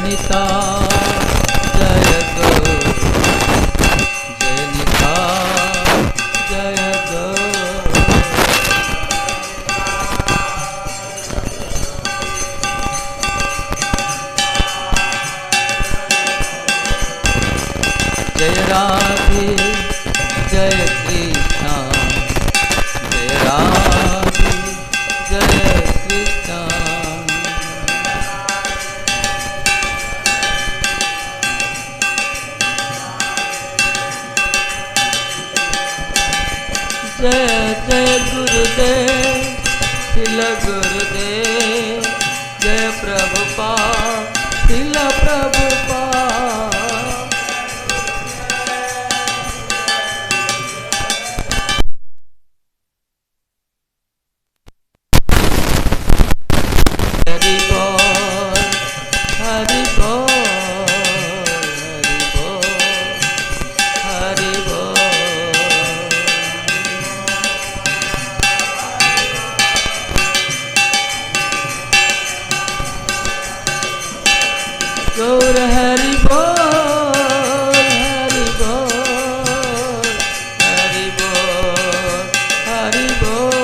निता जय गो जय निता जय गो जय राधे जय कृष्णा जय राधे जय कृष्णा जय जय गुरुदेव तिल गुरुदेव जय प्रभुपाद तिल प्रभुपाद हरि बोल हरि बोल हरि बोल गौर हरि बोल हरि बोल हरि बोल हरि बोल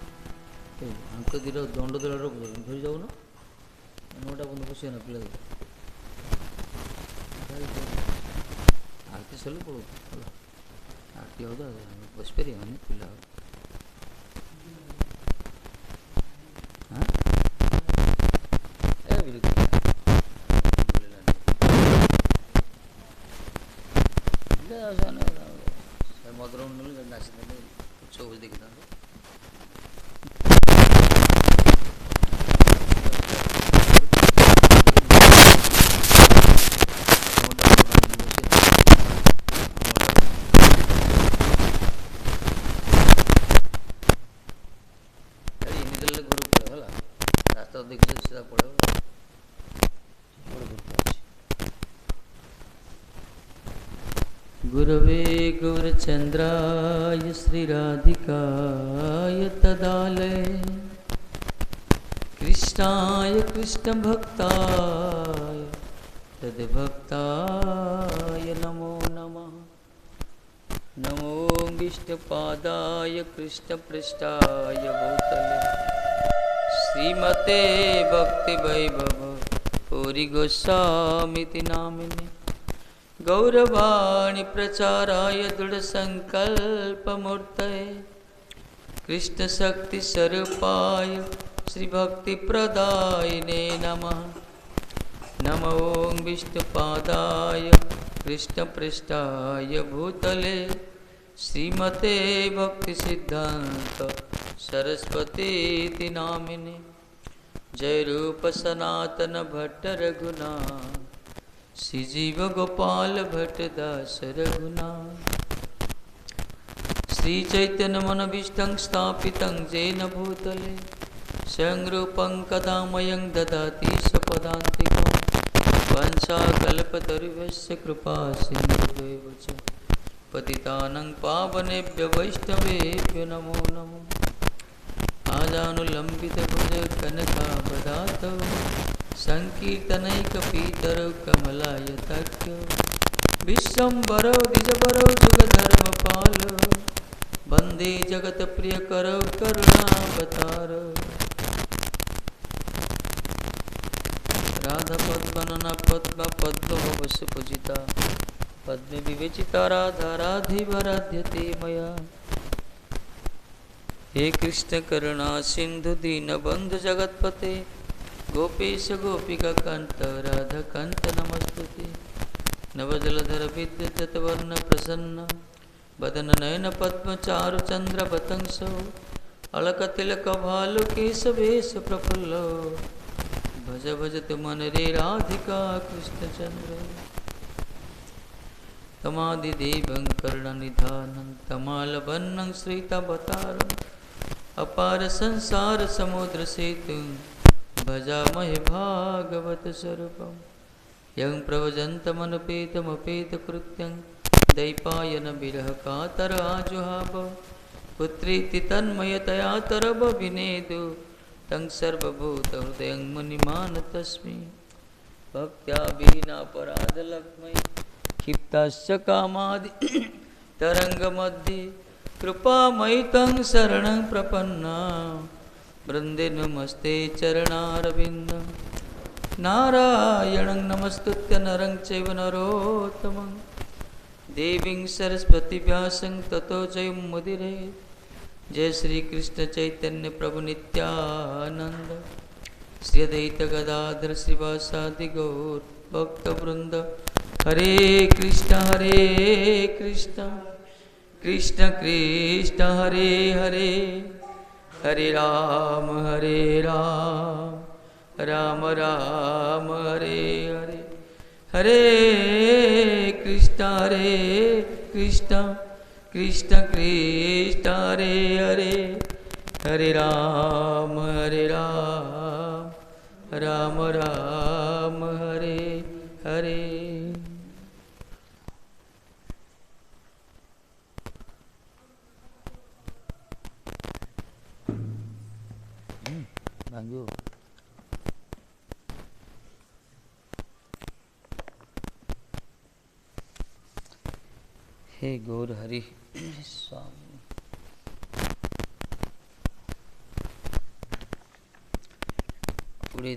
हमको दिलो दंड दिल धरी जाऊ ना नोटा बंद बस ना पिला आरती सलू पड़ो आरती हो बस पे पिला मधुर नाच उत्सव देखी था रास्ता देखिए सीधा पड़े गुरवे गौरचंद्राय श्रीराधिकाय तदालय कृष्णाय कृष्ण भक्ताय तद्भक्ताय नमो नमः नमो विष्णुपादाय कृष्ण पृष्ठाय भूतले श्रीमते भक्ति वैभव पूरी गोस्वामीति नामिने गौरवाणी प्रचाराय दृढ़ संकल्प मूर्तये कृष्ण शक्ति स्वरूपाय श्री भक्ति प्रदायिने नमः नमो विष्णुपादाय कृष्ण पृष्ठाय भूतले श्रीमते भक्ति सिद्धांत सरस्वती नामिने जय रूप सनातन भट्ट रघुनाथ श्री जीव गोपाल भट्ट दास रघुनाथ श्री चैतन्य मनोभीष्टं स्थापितं येन भूतले स्वयं रूपं कदा मह्यं ददाति स्वपदान्तिकं वंशाकल्पतरुभ्यश्च कृपा सिन्धुभ्यैव च पतितानं पावनेभ्यो वैष्णवेभ्यो नमो नमो आजानुलम्बितभुज कनकावदातौ संकीर्तनैकपीतरौ कमलायताख्यो विश्वम्भरौ द्विजभरौ जुगधर्मपालो वन्दे जगत्प्रियकरौ करुणावतारौ राधापद्मनना पद्मपद्मवसुपूजिता पद्मे विवेचिता राधा राधिवराध्यते मया हे कृष्ण करुणा सिंधु दीनबंधु जगत्पते गोपेश गोपिका कांत राधा कांत नमस्तुते नवजलधर विद्युत वर्ण प्रसन्न बदन नयन पद्मचारु चंद्र बतंसो अलकतिलक भालु केशवेश प्रफुल्लो भज भज तुमन रे राधिका कृष्ण चंद्र तमादिदेवं करुणनिधानं तमालवन्नं श्रीतावतारम् अपार संसार समुद्र सेतु भजामहे भागवत स्वरूपम् यं प्रव्रजन्तमनुपेतमपेतकृत्यं दैपायन विरह कातर आजुहाव पुत्रीति तन्मयतया तरबभिनेदु तं सर्वभूतहृदयं मुनिमानतस्मि भक्त्या विहीनापराधलक्ष्मै क्षिप्ताश्च कामादि तरङ्गमध्ये कृपामयि तं शरणं प्रपन्ना वृन्दे नमस्ते चरणारविन्दं नारायणं नमस्तुत्य नरं चैव नरोत्तमं देवीं सरस्वती व्यासं ततो जयमुदीरये। जय श्री कृष्ण चैतन्य प्रभु नित्यानंद श्री अद्वैत गदाधर श्रीवासादि गौर भक्तवृंद। हरे कृष्ण कृष्ण कृष्ण हरे हरे, हरे राम राम राम हरे हरे, हरे कृष्ण कृष्ण कृष्ण कृष्ण हरे हरे, हरे राम राम राम हरे हरे। भांग्यो हे गौर हरि स्वामी। उड़े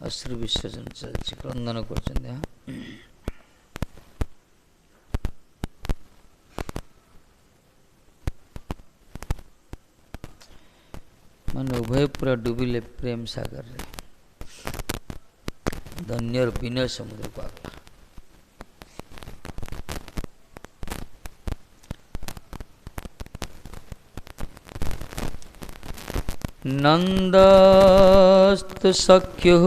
अश्रु विसर्जन चलछि क्रंदन करछन्ते। मन उभय पूरा डूबिले प्रेम सागर रे, धन्य विनय समुद्र को आगला। नंदस्तु सख्युः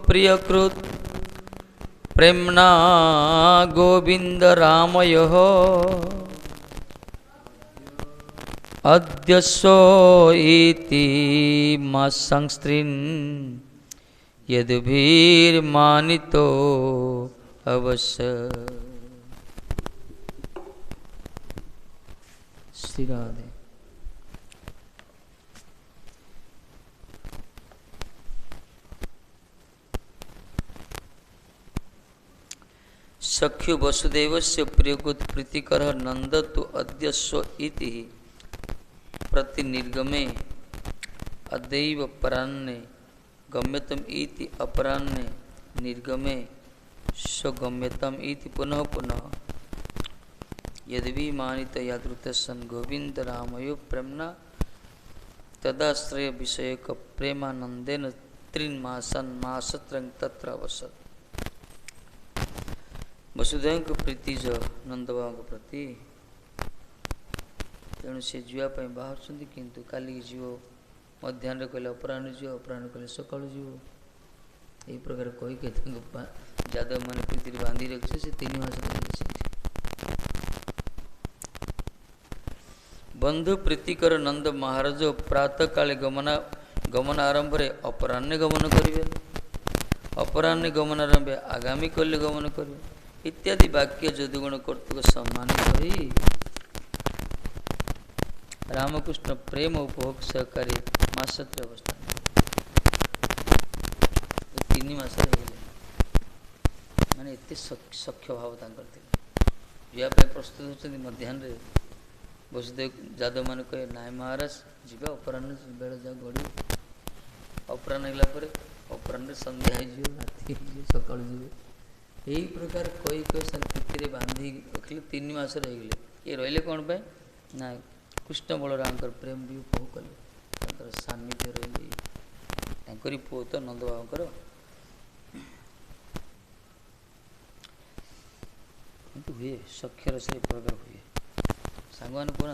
प्रियकृत प्रेम्णा गोविंद रामयोः अद्यसो इति मत्संस्त्रीन् यद्भिर्मानितो अवश्य। श्री राधे। सख्यु वसुदेवस्य प्रियकृत प्रीतिकर नंद तो अद्यस्व इति प्रतिनिर्गमे अदैव परान्ने गम्यतम इति अपरान्ने निर्गमे स्वगम्यतम इति पुनः पुनः यद्वी मानित यादृतसन गोविंद रामयो प्रेमना तदाश्रय विषयक प्रेमानंदेन त्रिन्मासन मासत्रं तत्र अवसत। वसुदेव को प्रीति जो नंद बाबा प्रति तेणु से जीवाई बाहर किंतु काली जीव मध्याह्न कहले अपराह्न जीव अपराह्न कहले सका जीव यही प्रकार कही जादव मान प्रीति बांधि रखे से 3 मास बंधु प्रीतिकर नंद महाराज प्रातः काले गमन आरंभ अपराह्न गमन करेंगे, अपराह्न गमन आरंभ आगामी कल्य गमन करेंगे इत्यादि वाक्य जदुगुण कर्तृक सम्मानित होई रामकृष्ण प्रेम उपभोग सहकारी मासत्र अवस्था 3 मास माने एते सख्य भाव या प्रस्तुत होती मध्याह्न वसुदेव जादव मान कहे ना महाराज जीवा अपराह्न बेल जा गड़ी अपराह्न है अपराह्न संध्या राति सका यही प्रकार कई कई प्रीति बांधि रखिले 3 मास रहीगले ये रहिले कौन पे ना कृष्ण बलरामकर प्रेम भी उपभोग कले सान्निध्य रही तांकरी पुओ तो नंद बाबांकर हुए सख्यर से प्रकार हुए सांग मैंने कहना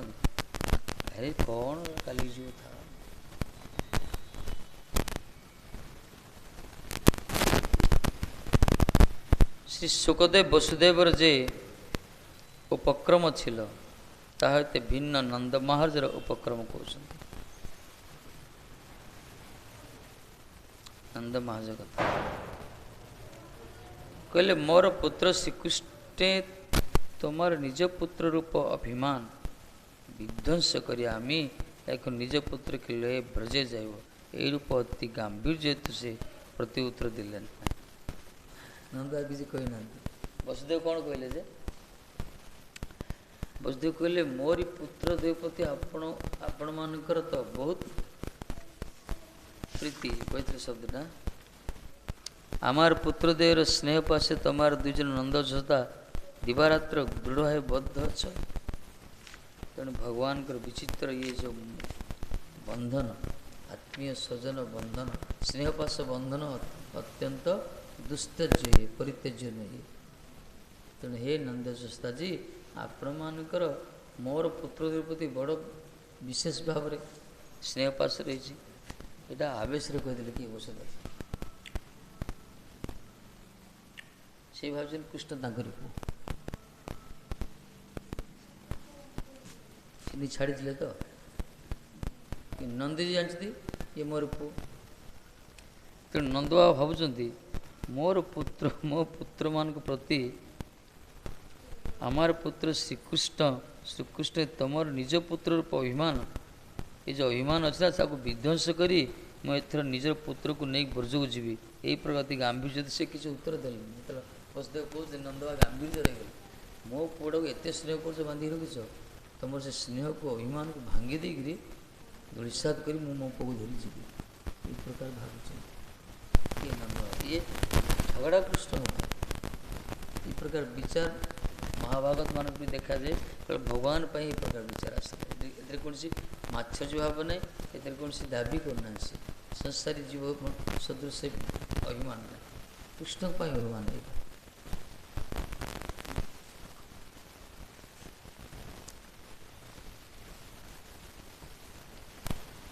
अरे कौन काली जीव था श्री सुखदेव वसुदेवर जे उपक्रम छिल ताहते भिन्न नंद महाराजर उपक्रम कहते नंद महाराज कथा कहले मोर पुत्र श्रीकृष्णे तुमार निज पुत्र रूप अभिमान विध्वंस करी आमी एक निज पुत्र के लिए ब्रजे जाइब यही रूप अति गंभीर जेतु से प्रति उत्तर दिले नंद किसी कही ना वसुदेव कौन कहले जे वसुदेव कहले मोरी पुत्र देवपति आपण मानकर तो बहुत प्रीति पवित्र शब्द ना आमार पुत्र देवर स्नेह पासे तमार दुजन नंद जोता दिवारात्र दृढ़ है बद्ध अछ तेणु भगवान कर विचित्र ये जो बंधन आत्मीय स्वजन बंधन स्नेह पास बंधन अत्यंत दुस्त्यज्य है परित्यज्य नहीं तेणु हे नंद जोस्ता जी आपण मानकर मोर पुत्र देवर प्रति बड़ विशेष भाव में स्नेह पास रही एटा आवेश कहीदे किए वसुदेव से भाव कृष्ण तांकरी पुओ चिन्ह छाड़ी तो नंदी जी जानती ये मोर पुओ तेणु नंद बाबा भावुंट मोर पुत्र मो पुत्र मान प्रति आमार पुत्र श्रीकृष्ण तुमर निज पुत्र रूप अभिमान ये जो अभिमान अच्छे ना विध्वंस करी मुझे एथर निजर पुत्र को नहीं ब्रज को जीवी यही प्रगति गांभीर्य से किसी उत्तर देली वसुदेव कह नंदबा गांभीर्य रही मो पुआ को एत स्नेह कर बांधिक रखिच तुम से स्नेह को अभिमान को भांगी देकरी निषाद कर मो पुआ को धरी जीवी ये प्रकार भावुँ ये नंदबा ये झगड़ा कृष्ण ये प्रकार विचार महाभागत मान भी देखा जाए भगवान पर ये प्रकार विचार आसता ए कौन सी माच्छर्य भाव ना ए कौन सी दाबी करना से संसारी जीव सदृश अभिमान ना कृष्ण पर अभिमान है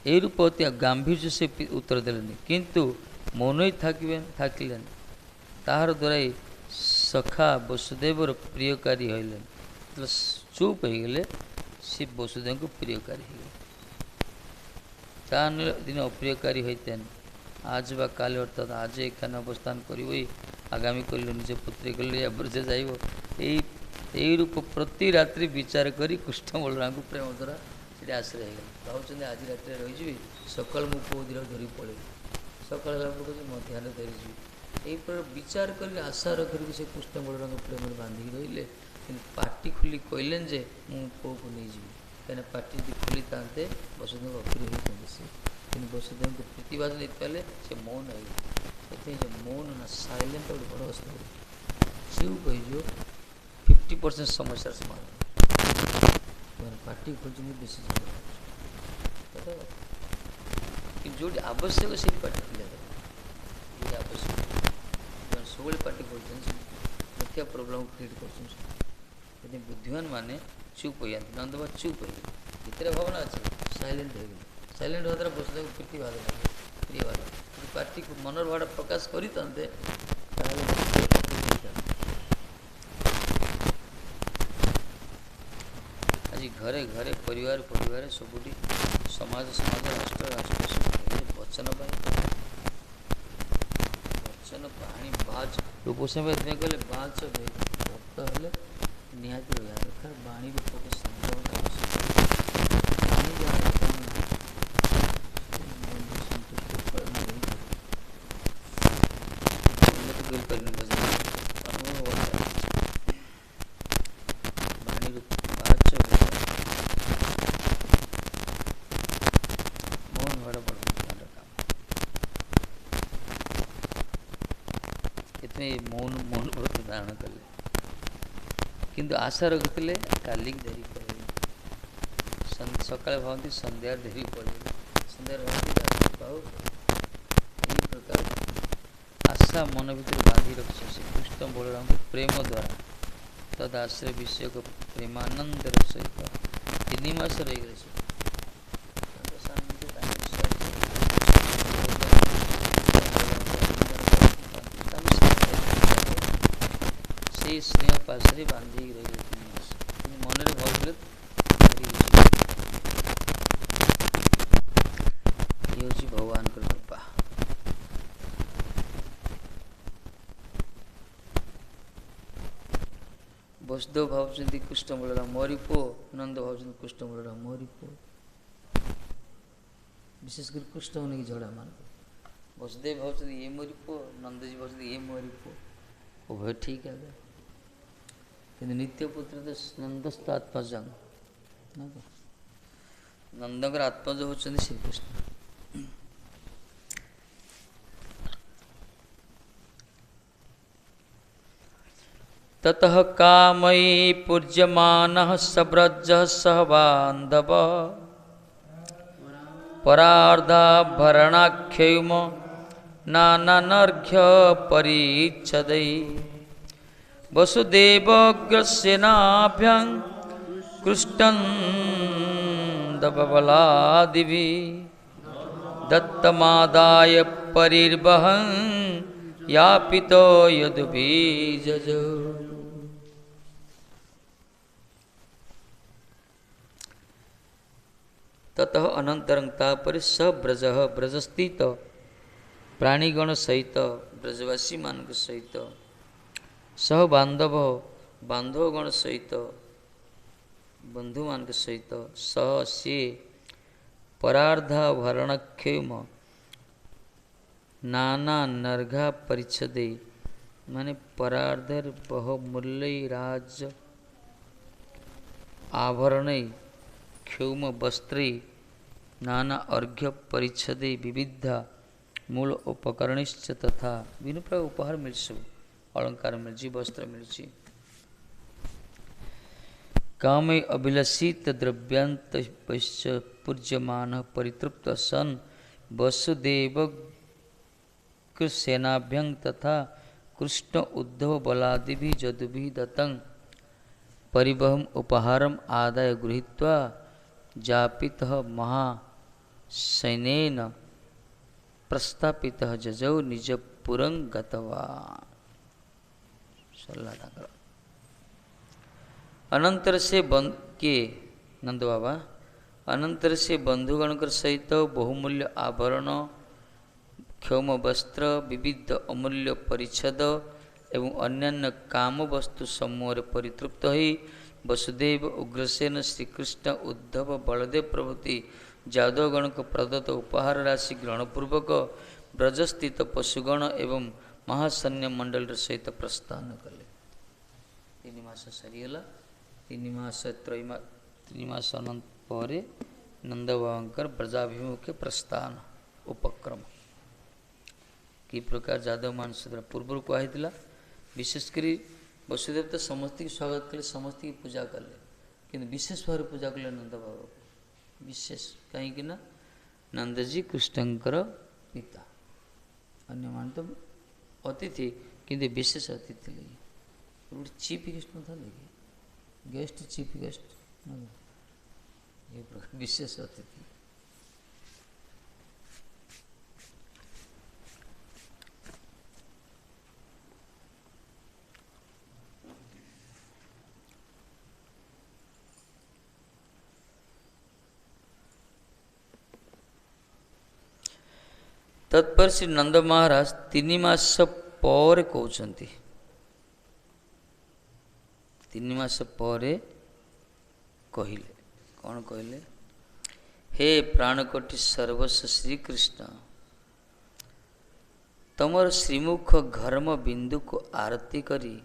यही रूप अति गांभीर्य से उत्तर देलेनि किंतु मौन ही थाकिलेन ताहार द्वारा सखा वसुदेवर प्रियकारी हईले मतलब चुप हो गले सी वसुदेव को प्रियकारी हो दिन अप्रियकारी होते आज बा काले अर्थात आज एखाने अवस्थान कर आगामी कल निज पुत्री कले ब्रजे जाई रूप प्रति रात्रि विचार करी कृष्ण बलराम को प्रेम द्वारा से आश्रय हो भावुँ आज रात रही सकाल मो पुओ दिन धरी पड़े सकाल मध्याह्न धरी यही पर विचार कर आशा रख से कृष्ण बलराम प्रेम बांधिक रही पार्टी खुली कहले जे मु पुओ को नहीं जी कहीं पार्टी यदि खुली था वसुदेव अप्रिय होते से वसुदेव को प्रतिवाद नहीं पाले से मौन है मौन ना साइलेंट गोटे बड़ अवस्था शिव कही 50% समस्या समाधान पार्टी खोज बेसी जो आवश्यक से पार्टी खुले आवश्यक सब पार्टी कर प्रोब्लेम क्रिएट कर बुद्धिमान माने चुप हो जाते नंदबा चुप हो भितर भावना अच्छे साइलेंट हो गए साइलेंट होता वसुदेव प्रीति भाव लगे प्रिय भाव पार्टी को मनर भाव प्रकाश करते आज घरे घरे परिवार परिवार सबुठी समाज समाज राष्ट्र राष्ट्र वचन वचन पाणी बाज लोग समय कहले बाज भक्त हेले निहाती रहा दरकार बाणी रूप को मौन मौन व्रत धारण कले किंतु आशा रखते काली धरी सकाଳେ ଭାବନ୍ତି ସନ୍ଧ୍ୟାରେ ଦେବୀ ପଳେଇବେ, ସନ୍ଧ୍ୟାରେ ଭାବନ୍ତି ପାଉ। ଏହି ପ୍ରକାର ଆଶା ମନ ଭିତରେ ବାନ୍ଧି ରଖିଛ ଶ୍ରୀକୃଷ୍ଣ ବଳରାମଙ୍କୁ ପ୍ରେମ ଦ୍ୱାରା ତଦାଶ୍ରୟ ବିଷୟକ ପ୍ରେମାନନ୍ଦର ସହିତ 3 ମାସ ରହିଗଲେ ସେ। ସେଇ ସ୍ନେହ ପାଶରେ ବାନ୍ଧିକି ରହିଗଲେ 3 ମାସ, କିନ୍ତୁ ମନରେ ଭାବୁଥିଲେ ଇଏ ହେଉଛି ଭଗବାନଙ୍କର କୃପା। ବସୁଦେବ ଭାବୁଛନ୍ତି କୃଷ୍ଣ ବଳରାମ ମୋରି ପୁଅ, ନନ୍ଦ ଭାବୁଛନ୍ତି କୃଷ୍ଣ ବଳରାମ ମୋରି ପୁଅ। ବିଶେଷ କରି କୃଷ୍ଣଙ୍କୁ ନେଇକି ଝଗଡ଼ା ମାନନ୍ତି। ବସୁଦେବ ଭାବୁଛନ୍ତି ଇଏ ମୋରି ପୁଅ, ନନ୍ଦଜୀ ଭାବୁଛନ୍ତି ଇଏ ମୋରି ପୁଅ, ଉଭୟ ଠିକ୍ ଆଜ୍ଞା। କିନ୍ତୁ ନିତ୍ୟପୁତ୍ର ତ ନନ୍ଦସ୍ଥ ଆତ୍ମଜ, ନନ୍ଦଙ୍କର ଆତ୍ମଜ ହେଉଛନ୍ତି ଶ୍ରୀକୃଷ୍ଣ। ततः कामयी पूज्यमानः सब्रजः सह बान्धवः परार्धाभरणाख्यैम नानानर्घ्य परिच्छदै वसुदेवग्रसेनाभ्यां कृष्णन्दबलादिभिः दत्तमादाय परिर्वहन् यापितो यदुबीजजो। ततः अनंतरं तापर स ब्रज ब्रजस्थित प्राणीगण सहित ब्रजवासी मान सहित सह बांधव बांधवगण सहित बंधु मान सहित सह सी परार्धाभरणक्षेम नाना नर्घा परिच्छदे माने परार्धर बहुमूल्य राज आभरण क्षौम वस्त्रे नाना अर्घ्य परिच्छदे विविधा मूल उपकरणिश्च तथा विभिन्न प्रकार उपहार मिल सब अलंकार मिली वस्त्र मिली कामे अभिलषित द्रव्यांत पूज्यमान परितृप्त सन वसुदेव सेनाभ्यं तथा कृष्ण उद्धव बलादिभिः जदुभिः दत्तं परिवहम उपहारम आदाय गृहीत्वा जापितः महासैन्येन प्रस्थापितः जजौ निजपुरं गतवान्। अनंतर से के नंद बाबा अनंतर से बंधुगण सहित बहुमूल्य आभरण क्षौम वस्त्र विविध अमूल्य परिच्छद एवं अन्यान्य काम वस्तु समूह परितृप्त ही वसुदेव उग्रसेन श्रीकृष्ण उद्धव बलदेव प्रभृति जादवगण को प्रदत्त उपहार राशि ग्रहणपूर्वक ब्रजस्थित पशुगण एवं महासैन्य मंडल सहित प्रस्थान कले। 3 मास सरीगला 3 मास अनंत पर नंद बाबांकर ब्रजाभिमुखे प्रस्थान उपक्रम कि प्रकार जादव मान पूर्व कहला विशेषकर वसुदेव तो समस्त की स्वागत कले समस्त की पूजा कले किंतु विशेष भाव पूजा कले नंद बाबा को विशेष कहीं ना नंदजी कृष्णंकर पिता अन्य मान तो अतिथि किंतु विशेष अतिथि लगे चीफ गेस्ट न था लगे गेस्ट चीफ गेस्ट ये प्रकार विशेष अतिथि। तत्पर श्री नंद महाराज 3 मास पर कहते 3 मास पर कहले कौन कहले हे प्राणकोटि सर्वस्व श्रीकृष्ण तमर श्रीमुख घर्म बिंदु को आरती करी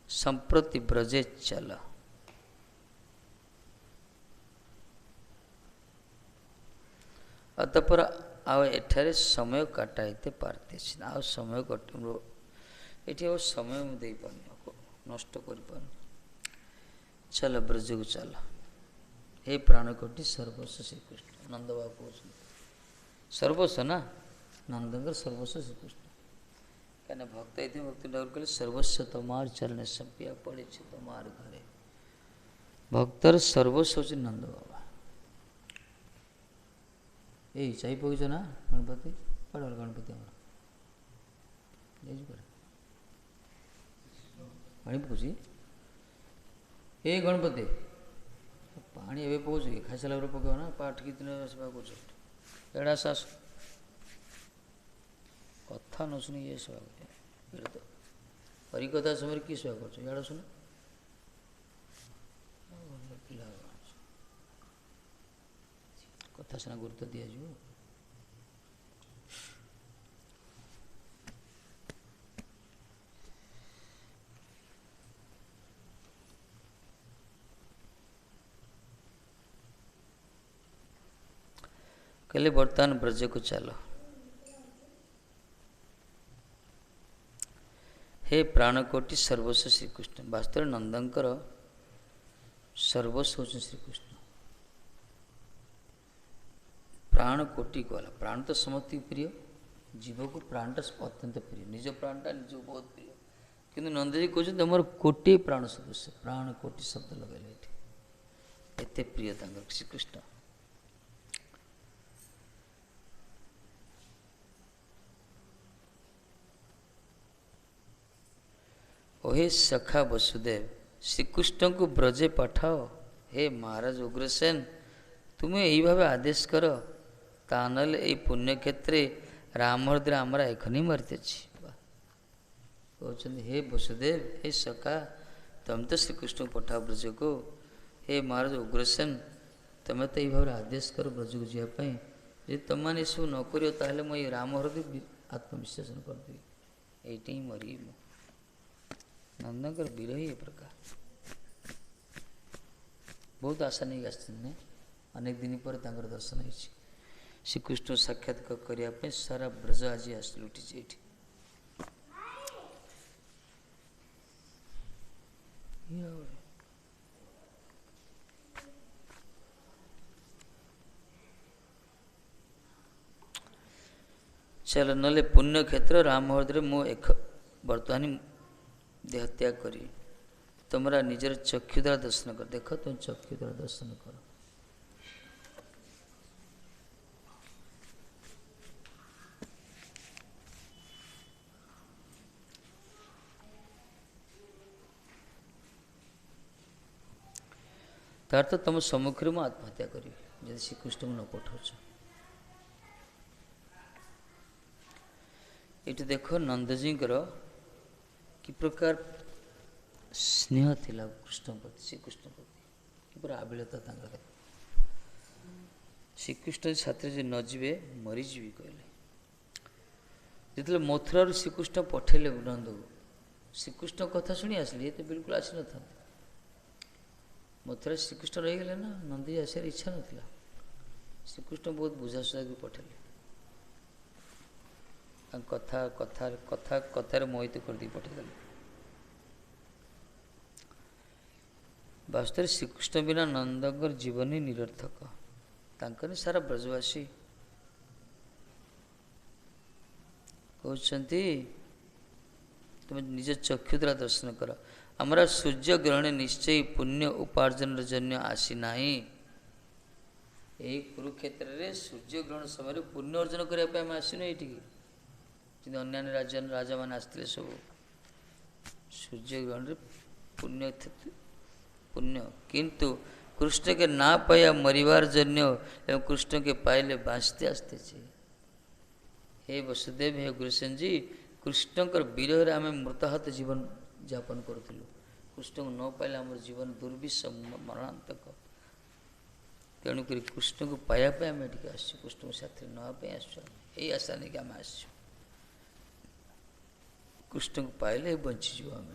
संप्रति ब्रजे चल। अतपर आउ एठारे समय काटाइते पारते आ समय कट ये समय मुझे पानी नष्ट कर चल ब्रज को चल हे प्राणकोटि सर्वस्व श्रीकृष्ण नंद बाबू कहते सर्वस्व ना नंदकर सर्वस्व श्रीकृष्ण कहीं भक्त ये भक्ति ठाकुर कहले सर्वस्व तमार चरण संपिया पड़े तमार घरे भक्तर सर्वस्व हूँ नंद बाबा यही चाई पकड़ ना गणपति पड़ गणपति आम पानी पकड़ ए गणपति पानी एवं पकड़ खाई सारा पक ना पाठ की सेवा कर एड़ा सास कथा न शुणी ये सेवा कर तो हरिकथा समय कि सेवा कर शुण कथा सीना गुरुत्व दि जाव कहले बर्तमान ब्रज को चलो हे प्राणकोटि सर्वस्व श्रीकृष्ण वास्तव नंदंकर सर्वस्व हूँ श्रीकृष्ण प्राणकोटि कहला प्राण तो समस्त प्रिय जीव को प्राणटा अत्यंत प्रिय निज प्राणटा निज बहुत प्रिय किंतु नंदजी कहते मोर कोटि प्राण सदस्य प्राण कोटि शब्द लगे एते प्रिय श्रीकृष्ण ओहे सखा वसुदेव श्रीकृष्ण को ब्रजे पठाओ हे महाराज उग्रसेन तुम्हें यही भाव आदेश कर तानल ये पुण्य क्षेत्र रामहृदय आमरा एखनी मरते कहते हे वसुदेव हे सखा तुम तो श्रीकृष्ण को पठाओ ब्रज को हे महाराज उग्रसेन तुम्हें तो यही भाव आदेश कर ब्रज को जावाई जी तुम मैंने सब न कर मुझे रामहृदय आत्मविश्लेषण करदेवी ये मरी नंदकर विरही ए प्रकार बहुत आशा नहीं आसने अनेक दिन पर दर्शन हो श्रीकृष्ण साक्षात्कार करने सारा ब्रज आज आस लुटी ये चल ना पुण्य क्षेत्र रामहृदय मु एक बर्तमान देह त्याग करी तुम्हारा निजर चक्षु द्वारा दर्शन कर देख तुम चक्षु द्वारा दर्शन कर तार तो तुम सम्मुख में आत्महत्या करी जब श्रीकृष्ण को न पठाऊच ये देख नंदजी कि प्रकार स्नेह थिला कृष्ण प्रति श्रीकृष्ण प्रति कि पूरा आबिलता श्रीकृष्ण छात्र जो न जीवे मरीजी कहले जो मथुरा श्रीकृष्ण पठेले नंद को श्रीकृष्ण कथा शुणी आसले ये तो बिल्कुल आसी न था मथुरा श्रीकृष्ण रहीगले ना नंदी आसार इच्छा नाला श्रीकृष्ण बहुत बुझासुझा भी पठेले कथा कथा कथा कथार मोहित कर दी पठेदेले वास्तव श्रीकृष्ण बिना नंदकर जीवन ही निरर्थक तांकने सारा ब्रजवासी कहते तुम निज चक्षु द्वारा दर्शन कर हमारा सूर्य ग्रहण निश्चय पुण्य उपार्जन जन्य आसी नाही यही कुरुक्षेत्र रे सूर्य ग्रहण समय पुण्य अर्जन करने आम आसन ये अन्य राजा मान आसते सब सूर्य ग्रहण रे पुण्य पुण्य किंतु कृष्ण के ना पाया मरिवार जन्य एवं कृष्ण के पाइले बाँचते आसते हे वसुदेव हे गुरुसेन जी कृष्णकर विरह आम मृताहत जीवन यापन करूँ कृष्ण को न पाइले आम जीवन दुर्विष मरणांतक तेणुक कृष्ण को पायापी आम ये आस कृष्ण को साथी नापी आस आशा नहीं कि आम आस कृष्ण को पाइले बंचीज आम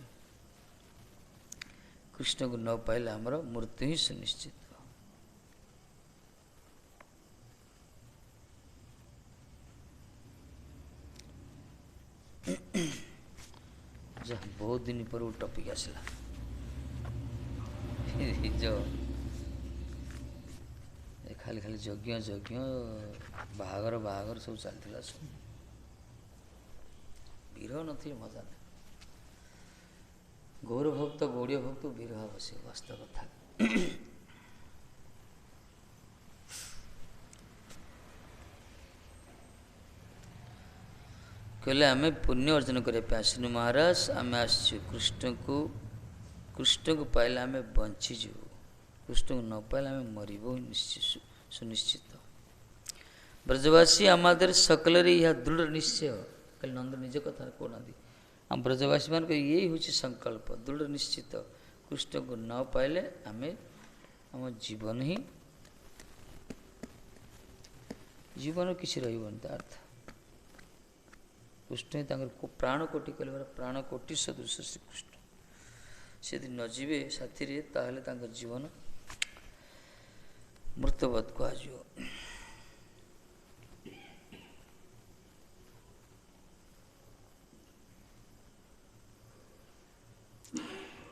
कृष्ण को न पाइले आमर मृत्यु ही सुनिश्चित बहुत दिन पर वो टॉपिक आसला जो ଖାଲି ଖାଲି ଯଜ୍ଞ ଯଜ୍ଞ ବାହାଘର ବାହାଘର ସବୁ ଚାଲିଥିଲା। ସବୁ ବିରହ ନଥିଲେ ମଜା ନାହିଁ। ଗୌର ଭକ୍ତ ଗୌଡ଼ୀୟ ଭକ୍ତ ବିରହ ଆବଶ୍ୟକ ବାସ୍ତବ କଥା। କହିଲେ ଆମେ ପୁଣ୍ୟ ଅର୍ଜନ କରିବା ପାଇଁ ଆସିନୁ ମହାରାଜ, ଆମେ ଆସିଛୁ କୃଷ୍ଣଙ୍କୁ ପାଇଲେ ଆମେ ବଞ୍ଚିଯିବୁ, କୃଷ୍ଣଙ୍କୁ ନ ପାଇଲେ ଆମେ ମରିବୁ ସୁନିଶ୍ଚିତ। ବ୍ରଜବାସୀ ଆମାଦେର ସକଲରେ ଏହା ଦୃଢ଼ ନିଶ୍ଚୟ। କହିଲେ ନନ୍ଦ ନିଜ କଥା କହୁନାହାନ୍ତି, ଆମ ବ୍ରଜବାସୀମାନଙ୍କ ଇଏ ହେଉଛି ସଂକଳ୍ପ ଦୃଢ଼ ନିଶ୍ଚିତ, କୃଷ୍ଣଙ୍କୁ ନ ପାଇଲେ ଆମେ ଆମ ଜୀବନ କିଛି ରହିବନି। ତା ଅର୍ଥ କୃଷ୍ଣ ତାଙ୍କର ପ୍ରାଣ କୋଟି କହିଲେ ପ୍ରାଣ କୋଟି ସଦୃଶ ଶ୍ରୀକୃଷ୍ଣ। ସେ ଯଦି ନ ଯିବେ ସାଥିରେ ତାହେଲେ ତାଙ୍କ ଜୀବନ ମୃତବତ୍ କୁହାଯିବ।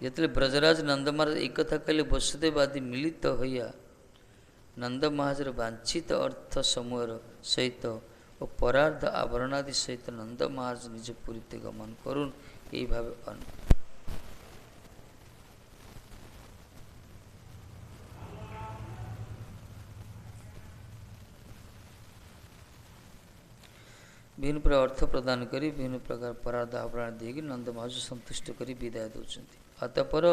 ଯେତେବେଳେ ବ୍ରଜରାଜ ନନ୍ଦ ମହାରାଜ ଏହି କଥା କହିଲେ, ବସୁଦେବ ଆଦି ମିଳିତ ହୋଇଆ ନନ୍ଦ ମହାରାଜର ବାଞ୍ଛିତ ଅର୍ଥ ସମୂହର ସହିତ ଓ ପରାର୍ଦ୍ଧ ଆଭରଣାଦି ସହିତ ନନ୍ଦ ମହାରାଜ ନିଜ ପୁରୀତେ ଗମନ କରୁନ୍। ଏହି ଭାବେ ବିଭିନ୍ନ ପ୍ରକାର ଅର୍ଥ ପ୍ରଦାନ କରି ବିଭିନ୍ନ ପ୍ରକାର ପରାର୍ଦ୍ଧ ଆଭରଣ ଦେଇକି ନନ୍ଦ ମହାରାଜ ସନ୍ତୁଷ୍ଟ କରି ବିଦାୟ ଦେଉଛନ୍ତି। ଅତଃପର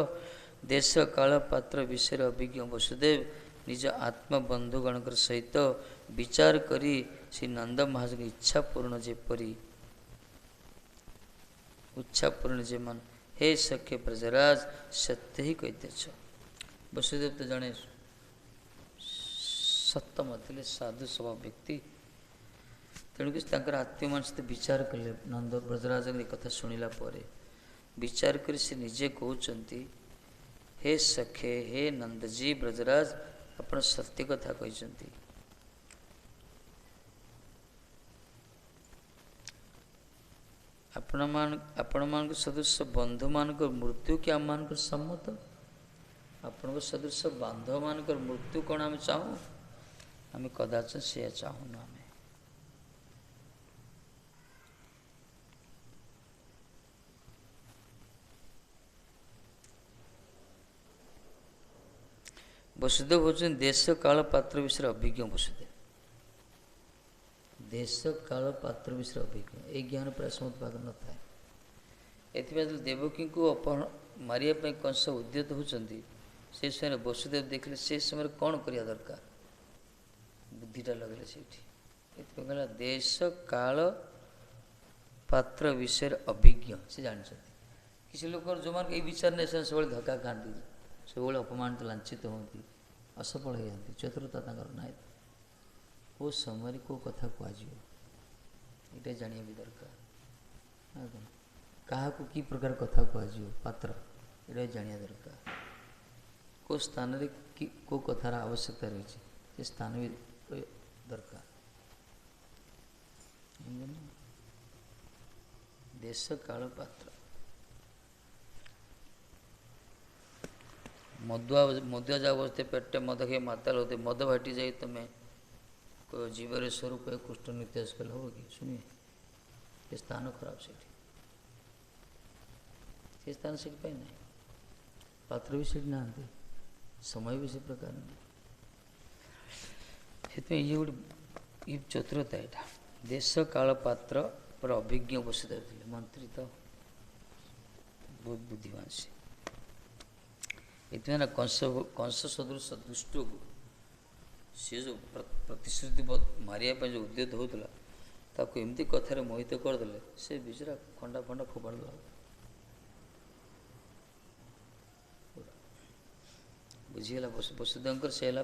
ଦେଶ କାଳ ପାତ୍ର ବିଷୟରେ ଅଭିଜ୍ଞ ବସୁଦେବ ନିଜ ଆତ୍ମବନ୍ଧୁଗଣଙ୍କର ସହିତ ବିଚାର କରି ଶ୍ରୀ ନନ୍ଦ ମହାରାଜଙ୍କ ଇଚ୍ଛା ପୂରଣ ଯେମାନ ହେ ସଖ୍ୟ ବ୍ରଜରାଜ ସତ୍ୟ ହିଁ କହିତେଛ। ବସୁଦେବ ତ ଜଣେ ସତ୍ତମ ଥିଲେ, ସାଧୁ ସ୍ୱଭାବ ବ୍ୟକ୍ତି। ତେଣୁକରି ତାଙ୍କର ଆତ୍ମୀୟମାନ ସହିତ ବିଚାର କଲେ। ନନ୍ଦ ବ୍ରଜରାଜଙ୍କ କଥା ଶୁଣିଲା ପରେ ବିଚାର କରି ସେ ନିଜେ କହୁଛନ୍ତି, ହେ ସଖେ, ହେ ନନ୍ଦଜୀ, ବ୍ରଜରାଜ ଆପଣ ସତ୍ୟ କଥା କହିଛନ୍ତି। ଆପଣମାନଙ୍କ ସଦୃଶ ବନ୍ଧୁମାନଙ୍କର ମୃତ୍ୟୁ କି ଆମମାନଙ୍କର ସମ୍ମତ? ଆପଣଙ୍କ ସଦୃଶ ବାନ୍ଧବମାନଙ୍କର ମୃତ୍ୟୁ କ'ଣ ଆମେ ଚାହୁଁ? ଆମେ କଦାଚ ସେୟା ଚାହୁଁନୁ। ଆମେ ବସୁଦେବ ହେଉଛନ୍ତି ଦେଶ କାଳ ପାତ୍ର ବିଷୟରେ ଅଭିଜ୍ଞ। ବସୁଦେବ ଦେଶ କାଳ ପାତ୍ର ବିଷୟରେ ଅଭିଜ୍ଞ। ଏହି ଜ୍ଞାନ ପ୍ରାୟ ସମସ୍ତ ପାଖରେ ନଥାଏ। ଏଥିପାଇଁ ଯେତେବେଳେ ଦେବକୀଙ୍କୁ ଅପହରଣ ମାରିବା ପାଇଁ କଂସ ଉଦ୍ୟତ ହେଉଛନ୍ତି, ସେ ସମୟରେ ବସୁଦେବ ଦେଖିଲେ ସେ ସମୟରେ କ'ଣ କରିବା ଦରକାର, ବୁଦ୍ଧିଟା ଲଗେଇଲେ ସେଇଠି। ଏଥିପାଇଁ କହିଲା ଦେଶ କାଳ ପାତ୍ର ବିଷୟରେ ଅଭିଜ୍ଞ। ସେ ଜାଣିଛନ୍ତି। କିଛି ଲୋକର ଯେଉଁମାନଙ୍କୁ ଏଇ ବିଚାର ନେଇ ସେମାନେ ସବୁବେଳେ ଧକ୍କା ଖାଆନ୍ତି, ସବୁବେଳେ ଅପମାନିତ ଲାଞ୍ଛିତ ହୁଅନ୍ତି, ଅସଫଳ ହେଇଯାନ୍ତି। ଚତୁରତା ତାଙ୍କର ନାହିଁ। କେଉଁ ସମୟରେ କେଉଁ କଥା କୁହାଯିବ ଏଇଟା ଜାଣିବା ବି ଦରକାର। କାହାକୁ କି ପ୍ରକାର କଥା କୁହାଯିବ, ପାତ୍ର ଏଇଟା ଜାଣିବା ଦରକାର। କେଉଁ ସ୍ଥାନରେ କେଉଁ କଥାର ଆବଶ୍ୟକତା ରହିଛି ସେ ସ୍ଥାନ ବି ଦରକାର। ଦେଶ କାଳ ପାତ୍ର। ମଦୁଆ ଯାଉ ବସତେ ପେଟେ ମଦ ଖାଇ ମାତାଲ होते, ମଦ ଭାଟି ଯାଇ ତୁମେ ଜୀବରେ ସ୍ୱରୂପ କୃଷ୍ଣ ନିତ୍ୟାସ କଲେ ହେବ କି? ଶୁଣିବେ ସେ ସ୍ଥାନ ଖରାପ ସେଇଠି, ସେ ସ୍ଥାନ ସେଠି ପାଇଁ ନାହିଁ, ପାତ୍ର ବି ସେଠି ନାହାନ୍ତି, ସମୟ ବି ସେ ପ୍ରକାର ନାହିଁ। ସେଥିପାଇଁ ଇଏ ଗୋଟେ ଇଏ ଚତୁରତା। ଏଇଟା ଦେଶ କାଳ ପାତ୍ର પર ଅଭିଜ୍ଞ ବସୁଦେବ ଥିଲେ। ମନ୍ତ୍ରୀ ତ ବହୁତ ବୁଦ୍ଧିମାନ ସେ। ଏଥିପାଇଁ କଂସ ସଦୃଶ ଦୁଷ୍ଟକୁ ସିଏ ଯେଉଁ ପ୍ରତିଶ୍ରୁତି ମାରିବା ପାଇଁ ଯେଉଁ ଉଦ୍ୟତ ହେଉଥିଲା, ତାକୁ ଏମିତି କଥାରେ ମୋହିତ କରିଦେଲେ ସେ ବିଚରା ଖଣ୍ଡା ଫୋପାଡ଼ିଦେଲା। ବୁଝିଗଲା ବସୁଦେବଙ୍କର ସେ ହେଲା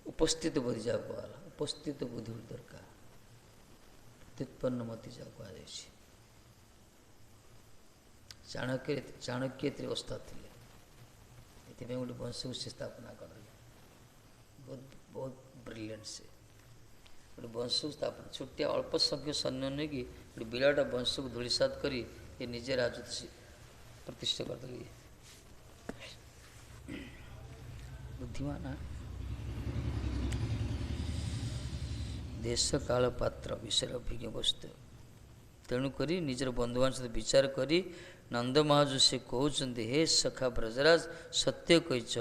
ଉପସ୍ଥିତ ବୁଦ୍ଧି ଯାହା କୁହାଗଲା। ଉପସ୍ଥିତ ବୁଦ୍ଧି ଦରକାର, ପ୍ରତ୍ୟୁତ୍ପନ୍ନମତି ଯାହା କୁହାଯାଇଛି। ଚାଣକ୍ୟ ଏଥିରେ ଓସ୍ତାଦ ଥିଲେ। ଏଥିପାଇଁ ଗୋଟେ ବଂଶକୁ ସେ ସ୍ଥାପନା କରିଦେଲେ। ବହୁତ ବ୍ରିଲିଏଣ୍ଟ ସେ ଗୋଟେ ବଂଶକୁ ସ୍ଥାପନା। ଛୋଟିଆ ଅଳ୍ପ ସଂଖ୍ୟକ ସୈନ୍ୟ ନେଇକି ଗୋଟେ ବିରାଟ ବଂଶକୁ ଧୂଳିସାତ କରି ଏ ନିଜେ ରାଜତ୍ୱ ପ୍ରତିଷ୍ଠା କରିଦେଲେ। ବୁଦ୍ଧିମାନ। देश काल पात्र विषय अभिज्ञ वस्तु तेणुक निजर बंधुमान सहित विचार करी नंद महाजु से कहते हे सखा ब्रजराज सत्य कहीच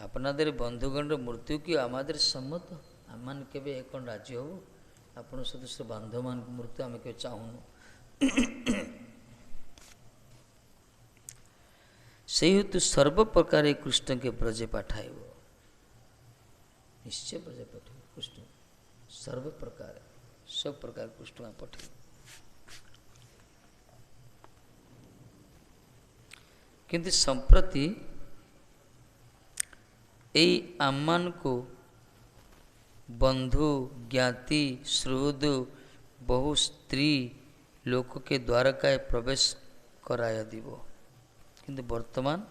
आपनादेर बंधुगण मृत्यु कि आमादेर सम्मत आम मैंने केवे एक राजी हबु आपण सदस्य बांधव मान मृत्यु आम के चाहूनु से हेतु सर्व प्रकार कृष्ण के ब्रजे पठाइब निश्चय ब्रजे पठाइब कृष्ण सर्व प्रकार सब प्रकार कृष्ण में पठाइब किंतु संप्रति यही आमान को बंधु ज्ञाति श्रुद बहु स्त्री लोक के द्वारकाय प्रवेश कराया दिव किंतु वर्तमान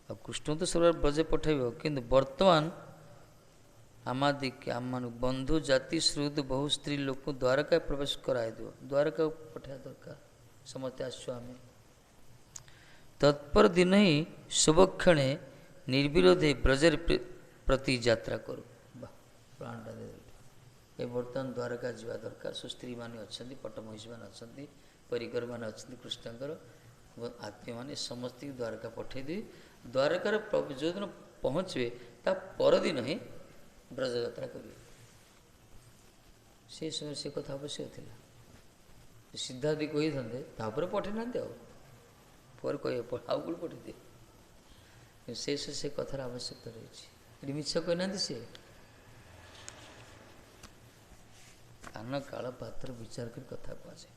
अब कृष्ण तो सब ब्रजे पठाइब किंतु वर्तमान आमादि आम बंधु जाति श्रुद बहु स्त्री लोक द्वारका प्रवेश कराई दो द्वारका पठाया दरकार समझते आसमें तत्पर दिन ही शुभक्षणे निर्विरोधे ब्रजर प्रति यात्रा करूँ प्राणटा दे ये बर्तमान द्वारका जावा दरकार सो स्त्री मैंने अच्छा पट महिषी मैंने अच्छा परिकर मैंने अच्छा कृष्णकर आत्मीय मैंने समस्त द्वारका पठेदी द्वारकार जो दिन पहुँचे ता परदिन ही ब्रज यात्रा करेंगे से समय से कथा आवश्यक थिला सिद्धादि कही था पठे ना पर कह आउ कौन पठे से कथार आवश्यकता रही मिछ कहना सी कान काल पात्र विचार कर कथा कहुए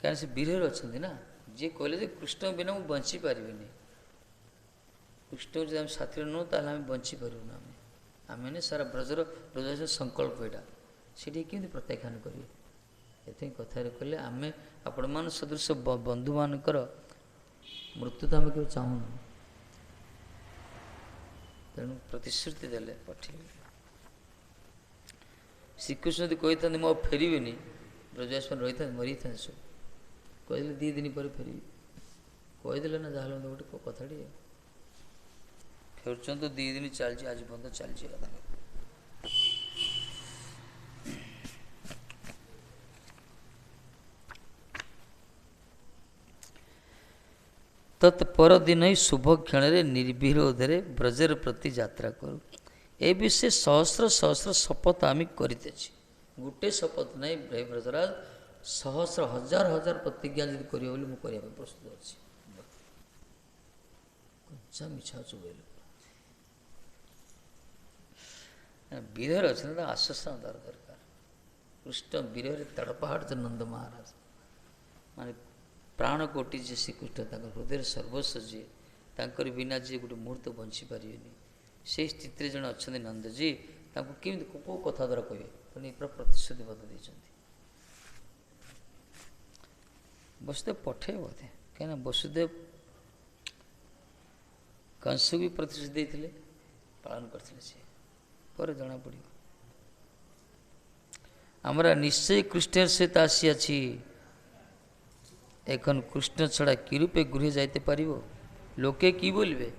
कहीं से वीर अच्छा ना जी कहले कृष्ण बिना मुझे बंची पारि कृष्ण जो आम साथी नुह ताल आम बंची पारूना आम आम सारा ब्रजर ब्रज संकल्प यहाँ से केमी प्रत्याख्यान करेंगे ये कथा कहले आम आपण मान सदृश बंधु मानकर मृत्यु तो आम क्यों चाहून तेणु प्रतिश्रुति देले पठे श्रीकृष्ण यदि कही था मुझे फेरबी ब्रजवास रही था मरी था सब कहले 2 दिन पर फेरबी कहीदे ना जहाँ गोटे कथा फेर तो 2 दिन चलती आज पर्यटन चलती कथा तत्पर दिन ही शुभ क्षण निर्विरोधे ब्रजर प्रति यात्रा करूँ ए विषय सहस्र सहस्र शपथ आम करते गोटे शपथ नहीं भाई ब्रजराज सहस्र हजार हजार प्रतिज्ञा जब कर प्रस्तुत अच्छी कंचा मिछा चुबेल वीर अच्छे आश्वासन दरकार कृष्ण वीर तड़पहाड़ तो नंद महाराज माने प्राणकोटि जे श्रीकृष्ण हृदय सर्वस्व जी तांकर बिना जी गोटे मुहूर्त बंची पारे से स्थित जन अच्छा नंदजी केमी कौ कथा द्वारा कहे पूरा प्रतिश्रुतिबद्ध देते वसुदेव पठे बोधे कहीं वसुदेव कंस भी प्रतिश्रुति देते पालन करते पर जना पड़ हमारा निश्चय कृष्ण सहित आसी अच्छी एखन कृष्ण छड़ा कि रूपे गृह जाते पार लोके कि बोलबे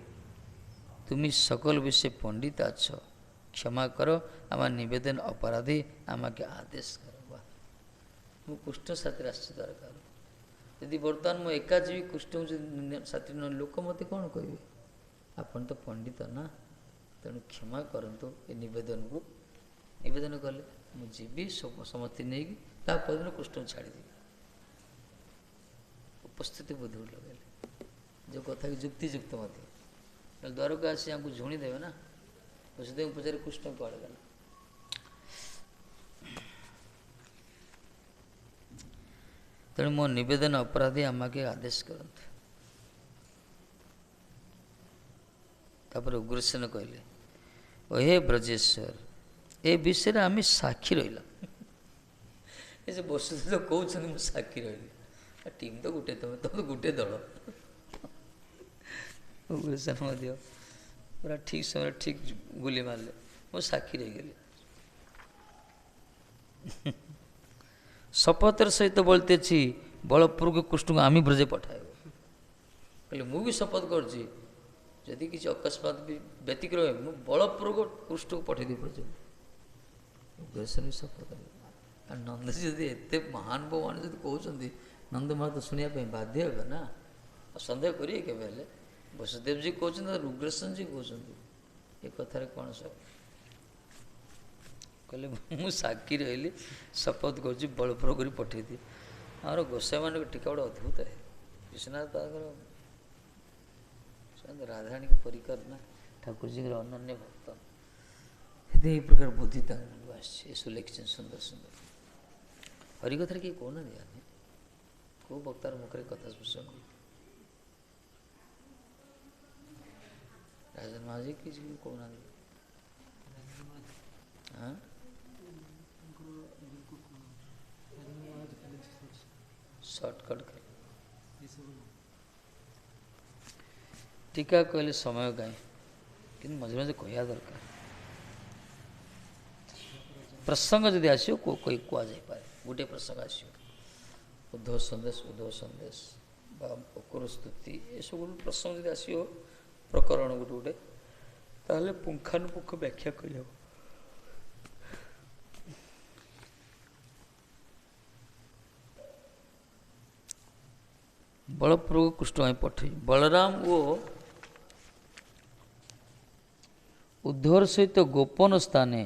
तुम सकल विषय पंडित आछ क्षमा कर आम निवेदन अपराधी आम के आदेश कर मु कृष्ण साथी आसी दरकार यदि बर्तमान मु एका जीवी कृष्ण साथी न लोक मत कौन कहे आपन तो पंडित ना तेणु क्षमा करतु ये निवेदन को निवेदन कले मुझे समति नहीं दिन कृष्ण छाड़देवी उपस्थिति बुद्धि लगे जो कथा की जुक्ति युक्त मत द्वारका आसी हमको झुणी देवे ना वसुदेव पचारे कृष्ण कड़े गला तेणु मो निवेदन अपराधी आम के आदेश करते उग्रसेन कहले ओ हे ब्रजेश्वर ए विषय आम साक्षी रहा ये वसुदेव तो कहते मुझे साक्षी रही टीम तो गोटे तुम तो गोटे दल उग्रसेन पूरा ठीक समय ठीक गुली मारे मो साक्षी रही गली शपथर सहित बोलते बलपूर्वक कृष्ण को आम ब्रजे पठाए କହିଲେ ମୁଁ ବି ଶପଥ କରୁଛି ଯଦି କିଛି ଅକସ୍ମାତ ବି ବ୍ୟତିକ୍ରମ ହୁଏ ମୁଁ ବଳପୂର୍ବକ କୃଷ୍ଣକୁ ପଠେଇଦେବି ପ୍ରଜକୁ। ଉଗ୍ରସେନ ବି ଶପଥ କଲେ। ଆଉ ନନ୍ଦଜୀ ଯଦି ଏତେ ମହାନ ଭଗବାନ ଯଦି କହୁଛନ୍ତି ନନ୍ଦ ମହାରାଜ ଶୁଣିବା ପାଇଁ ବାଧ୍ୟ ହେବେ ନା, ଆଉ ସନ୍ଦେହ କରିବେ କେବେ ହେଲେ? ବସୁଦେବଜୀ କହୁଛନ୍ତି ଆଉ ଉଗ୍ରସେନଜୀ କହୁଛନ୍ତି, ଏ କଥାରେ କ'ଣ ସବୁ? କହିଲେ ମୁଁ ସାକ୍ଷୀ ରହିଲି, ଶପଥ କରୁଛି ବଳପୂର୍ବକ କରି ପଠେଇଦିଏ। ଆମର ଗୋସାଇମାନଙ୍କ ଟିକେ ବଡ଼ ଅଦ୍ଭୁତ ହେ, ବିଶ୍ୱନାଥ ତାଙ୍କର ରାଧାରାଣୀଙ୍କ ପରିକର ନା, ଠାକୁରଜୀଙ୍କର ଅନନ୍ୟ ଭକ୍ତ, ସେଥିପାଇଁ ଏହି ପ୍ରକାର ବୁଦ୍ଧି ତାଙ୍କ ମୁଣ୍ଡକୁ ଆସିଛି, ଏସବୁ ଲେଖିଛନ୍ତି ସୁନ୍ଦର ସୁନ୍ଦର। ହରିକଥାରେ କିଏ କହୁନାହାନ୍ତି ଆମେ, କେଉଁ ବକ୍ତାର ମୁଖରେ କଥା ଶୁଣନ୍ତି? ରାଜନ ମହାରାଜ କିଛି କହୁନାହାନ୍ତି। ହଁ ସର୍ଟକଟ୍ ଖାଲି ଟୀକା କହିଲେ ସମୟ କାହିଁ, କିନ୍ତୁ ମଝିରେ ମଝିରେ କହିବା ଦରକାର। ପ୍ରସଙ୍ଗ ଯଦି ଆସିବ କୁହାଯାଇପାରେ, ଗୋଟିଏ ପ୍ରସଙ୍ଗ ଆସିବ, ଉଦ୍ଧବ ସନ୍ଦେଶ ବା ଅକୁର ସ୍ତୁତି, ଏସବୁ ପ୍ରସଙ୍ଗ ଯଦି ଆସିବ ପ୍ରକରଣ ଗୋଟେ ଗୋଟେ, ତାହେଲେ ପୁଙ୍ଖାନୁପୁଙ୍ଖ ବ୍ୟାଖ୍ୟା କରିହେବ। ବଳପୂର୍ବକ କୃଷ୍ଣ ପାଇଁ ପଠେଇ ବଳରାମ ଓ ଉଦ୍ଧବର ସହିତ ଗୋପନ ସ୍ଥାନେ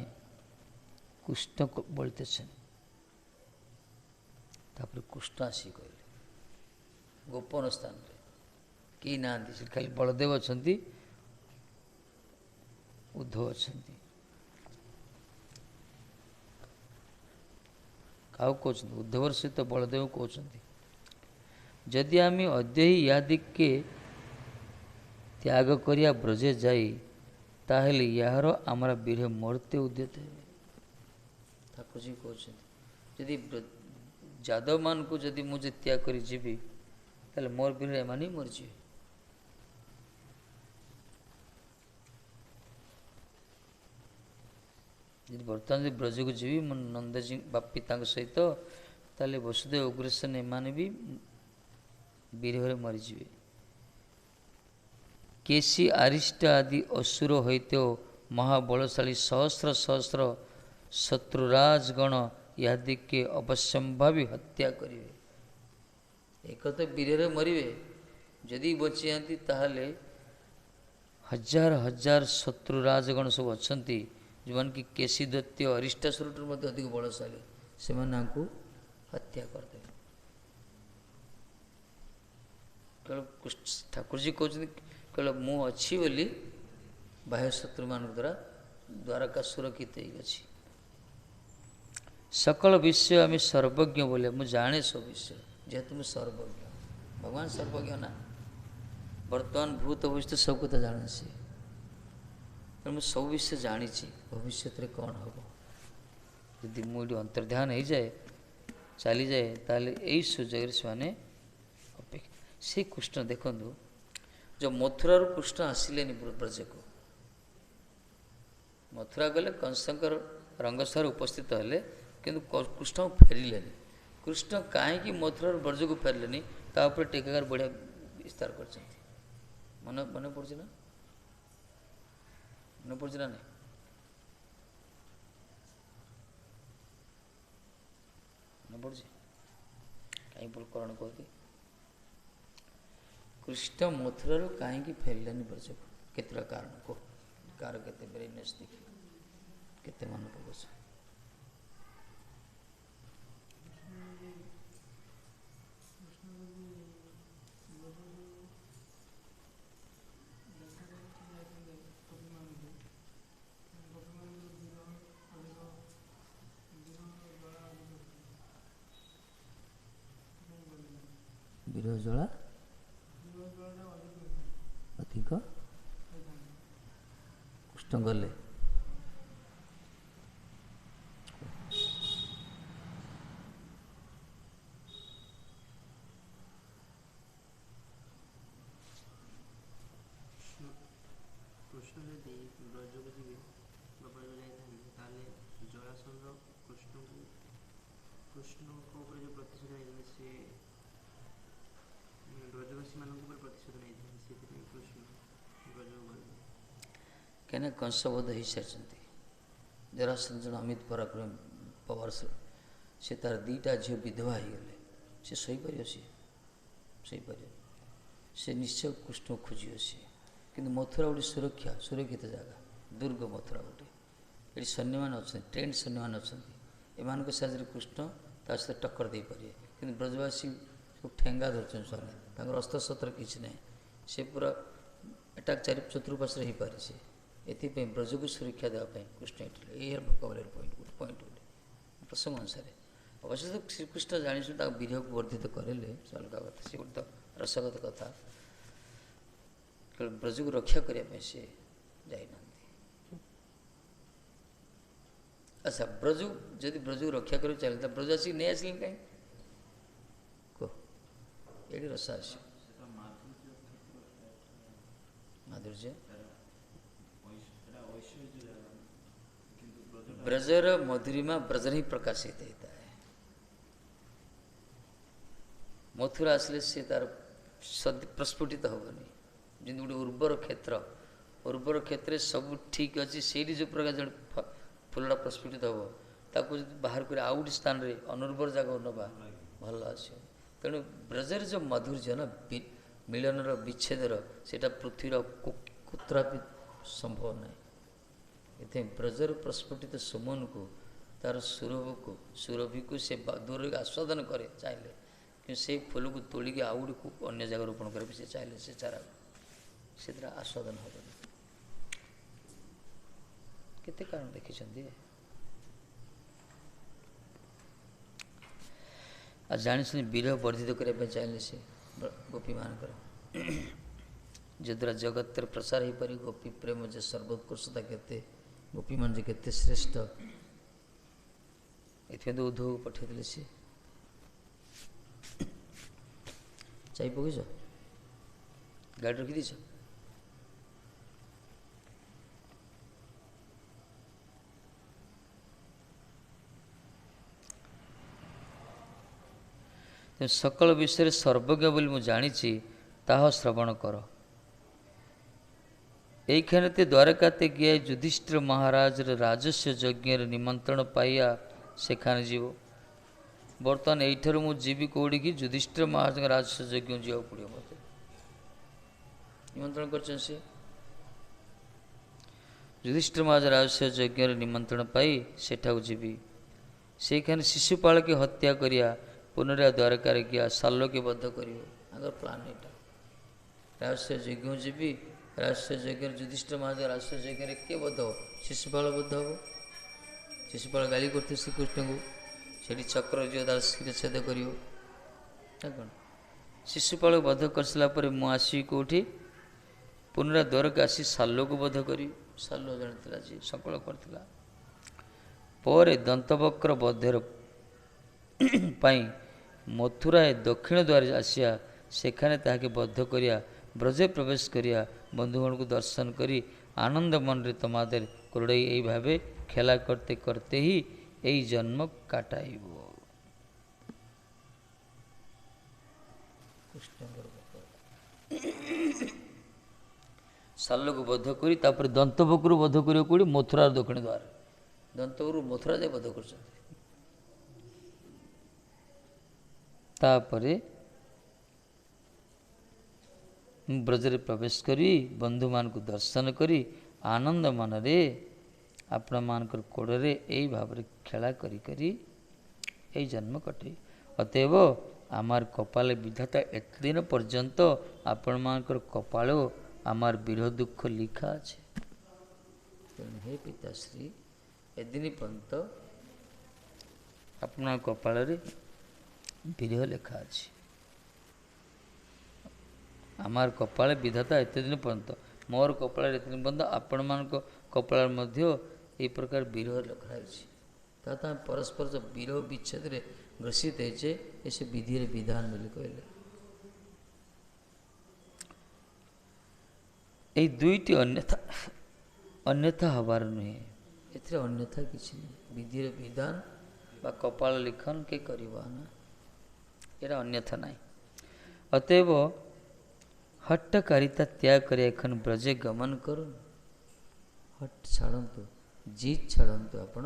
କୃଷ୍ଣ ବଳିତେଛନ୍ତି। ତାପରେ କୃଷ୍ଣ ଆସିକି କହିଲେ ଗୋପନ ସ୍ଥାନରେ କେହି ନାହାନ୍ତି, ସେଠି ଖାଲି ବଳଦେବ ଅଛନ୍ତି, ଉଦ୍ଧବ ଅଛନ୍ତି। କାହାକୁ କହୁଛନ୍ତି? ଉଦ୍ଧବର ସହିତ ବଳଦେବ କହୁଛନ୍ତି, ଯଦି ଆମେ ଅଦ୍ୟହି ୟାଦିକେ ତ୍ୟାଗ କରିବା ବ୍ରଜେ ଯାଇ, ତାହେଲେ ଏହାର ଆମର ବୀର ମର୍ତ୍ତ୍ୟ ଉଦ୍ୟତ ହେବେ। ଠାକୁରଜୀ କହୁଛନ୍ତି ଯଦି ଯାଦବମାନଙ୍କୁ ଯଦି ମୁଁ ଯେ ତ୍ୟାଗ କରି ଯିବି, ତାହେଲେ ମୋର ବୀର ଏମାନେ ହିଁ ମରିଯିବେ। ଯଦି ବର୍ତ୍ତମାନ ଯଦି ବ୍ରଜକୁ ଯିବି ମୁଁ ନନ୍ଦଜୀ ପିତାଙ୍କ ସହିତ, ତାହେଲେ ବସୁଦେବ ଉଗ୍ରସେନ ଏମାନେ ବି ବୀରରେ ମରିଯିବେ। କେଶୀ ଆରିଷ୍ଟ ଆଦି ଅସୁର ହୋଇତେଓ ମହାବଳଶାଳୀ ସହସ୍ର ସହସ୍ର ଶତ୍ରୁରାଜଗଣ ଇହାଦିକେ ଅବଶ୍ୟମ୍ଭାବୀ ହତ୍ୟା କରିବେ। ଏକ ତ ବୀରରେ ମରିବେ, ଯଦି ବଞ୍ଚିଯାଆନ୍ତି ତାହେଲେ ହଜାର ହଜାର ଶତ୍ରୁରାଜଗଣ ସବୁ ଅଛନ୍ତି, ଯେଉଁମାନେ କି କେଶୀ ଦୈତ୍ୟ ଅରିଷ୍ଟାସୁରଠାରୁ ମଧ୍ୟ ଅଧିକ ବଳଶାଳୀ, ସେମାନେ ତାଙ୍କୁ ହତ୍ୟା କରିଦେବେ। କେବଳ ଠାକୁରଜୀ କହୁଛନ୍ତି କେବଳ ମୁଁ ଅଛି ବୋଲି ବାହ୍ୟ ଶତ୍ରୁମାନଙ୍କ ଦ୍ୱାରା ଦ୍ୱାରକା ସୁରକ୍ଷିତ ହେଇକି ଅଛି। ସକଳ ବିଷୟ ଆମେ ସର୍ବଜ୍ଞ ବୋଲେ, ମୁଁ ଜାଣେ ସବୁ ବିଷୟ, ଯେହେତୁ ମୁଁ ସର୍ବଜ୍ଞ। ଭଗବାନ ସର୍ବଜ୍ଞ ନା, ବର୍ତ୍ତମାନ ଭୂତ ଭବିଷ୍ୟତ ସବୁ କଥା ଜାଣିଛି, ତେଣୁ ମୁଁ ସବୁ ବିଷୟ ଜାଣିଛି। ଭବିଷ୍ୟତରେ କ'ଣ ହେବ ଯଦି ମୁଁ ଏଠି ଅନ୍ତର୍ଧ୍ୟାନ ହେଇଯାଏ, ଚାଲିଯାଏ, ତାହେଲେ ଏଇ ସୁଯୋଗରେ ସେମାନେ ଅପେକ୍ଷା। ସେ କୃଷ୍ଣ ଦେଖନ୍ତୁ, ଯେଉଁ ମଥୁରାରୁ କୃଷ୍ଣ ଆସିଲେନି ବ୍ରଜକୁ, ମଥୁରା ଗଲେ କଂସଙ୍କର ରଙ୍ଗଶାଳାରେ ଉପସ୍ଥିତ ହେଲେ, କିନ୍ତୁ କୃଷ୍ଣ ଫେରିଲେନି। କୃଷ୍ଣ କାହିଁକି ମଥୁରାରୁ ବ୍ରଜକୁ ଫେରିଲେନି, ତା ଉପରେ ଟୀକାକାର ବଢ଼ିଆ ବିସ୍ତାର କରିଛନ୍ତି। ମନେ ପଡ଼ୁଛି ନା? ମନେ ପଡ଼ୁଛି ନା ନାହିଁ? ମନେ ପଡ଼ୁଛି? କାହିଁକି ପ୍ରକରଣ କହୁଛି? କୃଷ୍ଣ ମଥୁରାରୁ କାହିଁକି ଫେରିଲେନି ବ୍ରଜକୁ? କେତେଟା କାରଣ କୁହ, କାହାର କେତେ ବ୍ରେନନେସ୍ ଦେଖି କେତେ ମନେ ପକାଉଛି। ବିରହ ଜଳା ଅଧିକ କୃଷ୍ଣ ଗଲେ। କୃଷ୍ଣ ଯଦି ବ୍ରଜକୁ ଯିବେ ବା ବ୍ରଜକୁ ଯାଇଥାନ୍ତି, ତାହେଲେ ଜରାସନ୍ଧ କୃଷ୍ଣଙ୍କ ଉପରେ ଯେଉଁ ପ୍ରତିଶୋଧ ନେଇଛନ୍ତି, ସେ ବ୍ରଜବାସୀମାନଙ୍କ ଉପରେ ପ୍ରତିଶୋଧ ନେଇଥିଲେ। कहीं कंसबद्ध हो सारी जरासंध जन अमित पराक्रम पवारशल से तार दीटा झील विधवा हो गले से सहीपर सहीपर से निश्चय कृष्ण खोज सी कि मथुरा गोटे सुरक्षित जगह दुर्ग मथुरा गोटे ये सैन्य मान अच्छा ट्रेंड सैन्य मान अच्छा एम साहय कृष्ण ता सहित टक्कर दे पारे कि ब्रजवासी सब ठेंगा धरछन स्वामी अस्त्र शस्त्र किसी ना से पूरा अटाक चारि चतुर्पाश्वर हो पारे से ये ब्रज को सुरक्षा देवाई कृष्ण ये भोकाबल पॉइंट गोटे प्रसंग अनुसार अवश्य तो श्रीकृष्ण जानी विरह को वर्धित करेले से अलग कथा से गोटे तो रसगत कथा केवल ब्रज को रक्षा करने से जाना अच्छा ब्रज जदि ब्रज को रक्षा कर चलता ब्रज आसिक नहीं आसिले कहीं कह ये रस आस माधुर्य ब्रजर मधुरिमा ब्रजर ही प्रकाशित होता है मथुरा आसले से तार प्रस्फुटित होनी जी गोटे उर्वर क्षेत्र सब ठीक अच्छे से जो प्रकार जो फूलटा प्रस्फुटित हम ताकू बाहर कर आउ गोटे स्थान में अनुर्वर जगह नवा भल आस तेणु ब्रजर जो माधुर्य ना मिलनर विच्छेदर से पृथ्वीर कुत्रापि संभव ना ये ब्रजर प्रस्फुटित सुमन को तार सुरभि को से दूर आस्वादन करे चाहिए कि से फूल को तोलिक आउ गोटे अन्य जगह रोपण करे से चाहिए से चारा से आस्वादन हम केते कारण देखी आ जानी सुनी विरह वर्धित करने चाहिए से गोपी मान जद्वारा जगत प्रसार हो पारे गोपी प्रेम जो सर्वोत्कृष्टता केते गोपी मान जे केते श्रेष्ठ ये तो उद्धव पठेदे सी चाय पकईच गाड़ी रखी दीच सकल विषय सर्वज्ञ बोली मु जानी ताह श्रवण कर ये द्वारकाते गया युधिष्ठिर महाराज राजस्व यज्ञ निमंत्रण पाइया सेखाने जीव बर्तमान यहीठार मु जीवी कौड़ी कि युधिष्ठिर महाराज राजस्व यज्ञ जीवा पड़ो मत निमंत्रण कर युधिष्ठिर महाराज राजस्व यज्ञ निमंत्रण पाई सेठा जीवी से शिशुपाल की हत्या करिया पुनरा द्वारकार गया साल के बद्ध कर प्लान यहाँ राजस्व यज्ञ जीवी राजस्व यज्ञ युधिष्ठिर महाराज राजस्व यज्ञ किए बद्ध हो शिशुपाल बद्ध हम शिशुपाल गाली करते श्रीकृष्ण को से चक्र जो तार शिरछेद कर कौन शिशुपाल को बद्ध कर सारापर मुझी कौटी पुनरा द्वारका आसी साल को बद्ध करी साल जन जी संकल्प करता पर दंतवक्र बद्धर मथुरा दक्षिण द्वार आसिया सेखाने ताके बद्ध करिया ब्रजे प्रवेश करिया बंधुगण को दर्शन करी आनंद मन रे तमादेर कोरड़ाई यही भावे खेला करते करते ही यही जन्म काटाइब साल को बद्ध करी तापर दंतवक्र बद्ध करियो कोड़ी मथुरा दक्षिण द्वार दंतवक्र मथुरा जाए बद्ध कर तापरे ब्रजरे प्रवेश करी बंधु मान को दर्शन करी आनंद मन रे आपण मानकर कोड़े यही भाव खेला करी करी यही जन्म कटे अतएव आमार कपाल विधाता एत दिन पर्यंत आपण मानकर कपाल आमार विरह दुख लिखा अच्छे हे पिताश्री एदिन पर्यंत आपण कपाल विरह लेखा अच्छी आमार कपाल विधाता एत दिन पर्यंत मोर कपाल एत दिन पर्यंत आपण मान कपाल ये प्रकार विरह लिखाई परस्पर जो विरह विच्छेद ग्रसित होचे ऐसे विधि विधान बोली कहले ये दुईटी अन्यथा अन्यथा हबार नुहे ए अन्यथा किसी नहीं विधि विधान बा कपाल लिखन के करवा ना ये अन्यथा नहीं अतएव हट्टकारिता त्याग कर एखन ब्रजे गमन करो ହଟ୍ ଛାଡ଼ନ୍ତୁ, ଜିଦ୍ ଛାଡ଼ନ୍ତୁ, ଆପଣ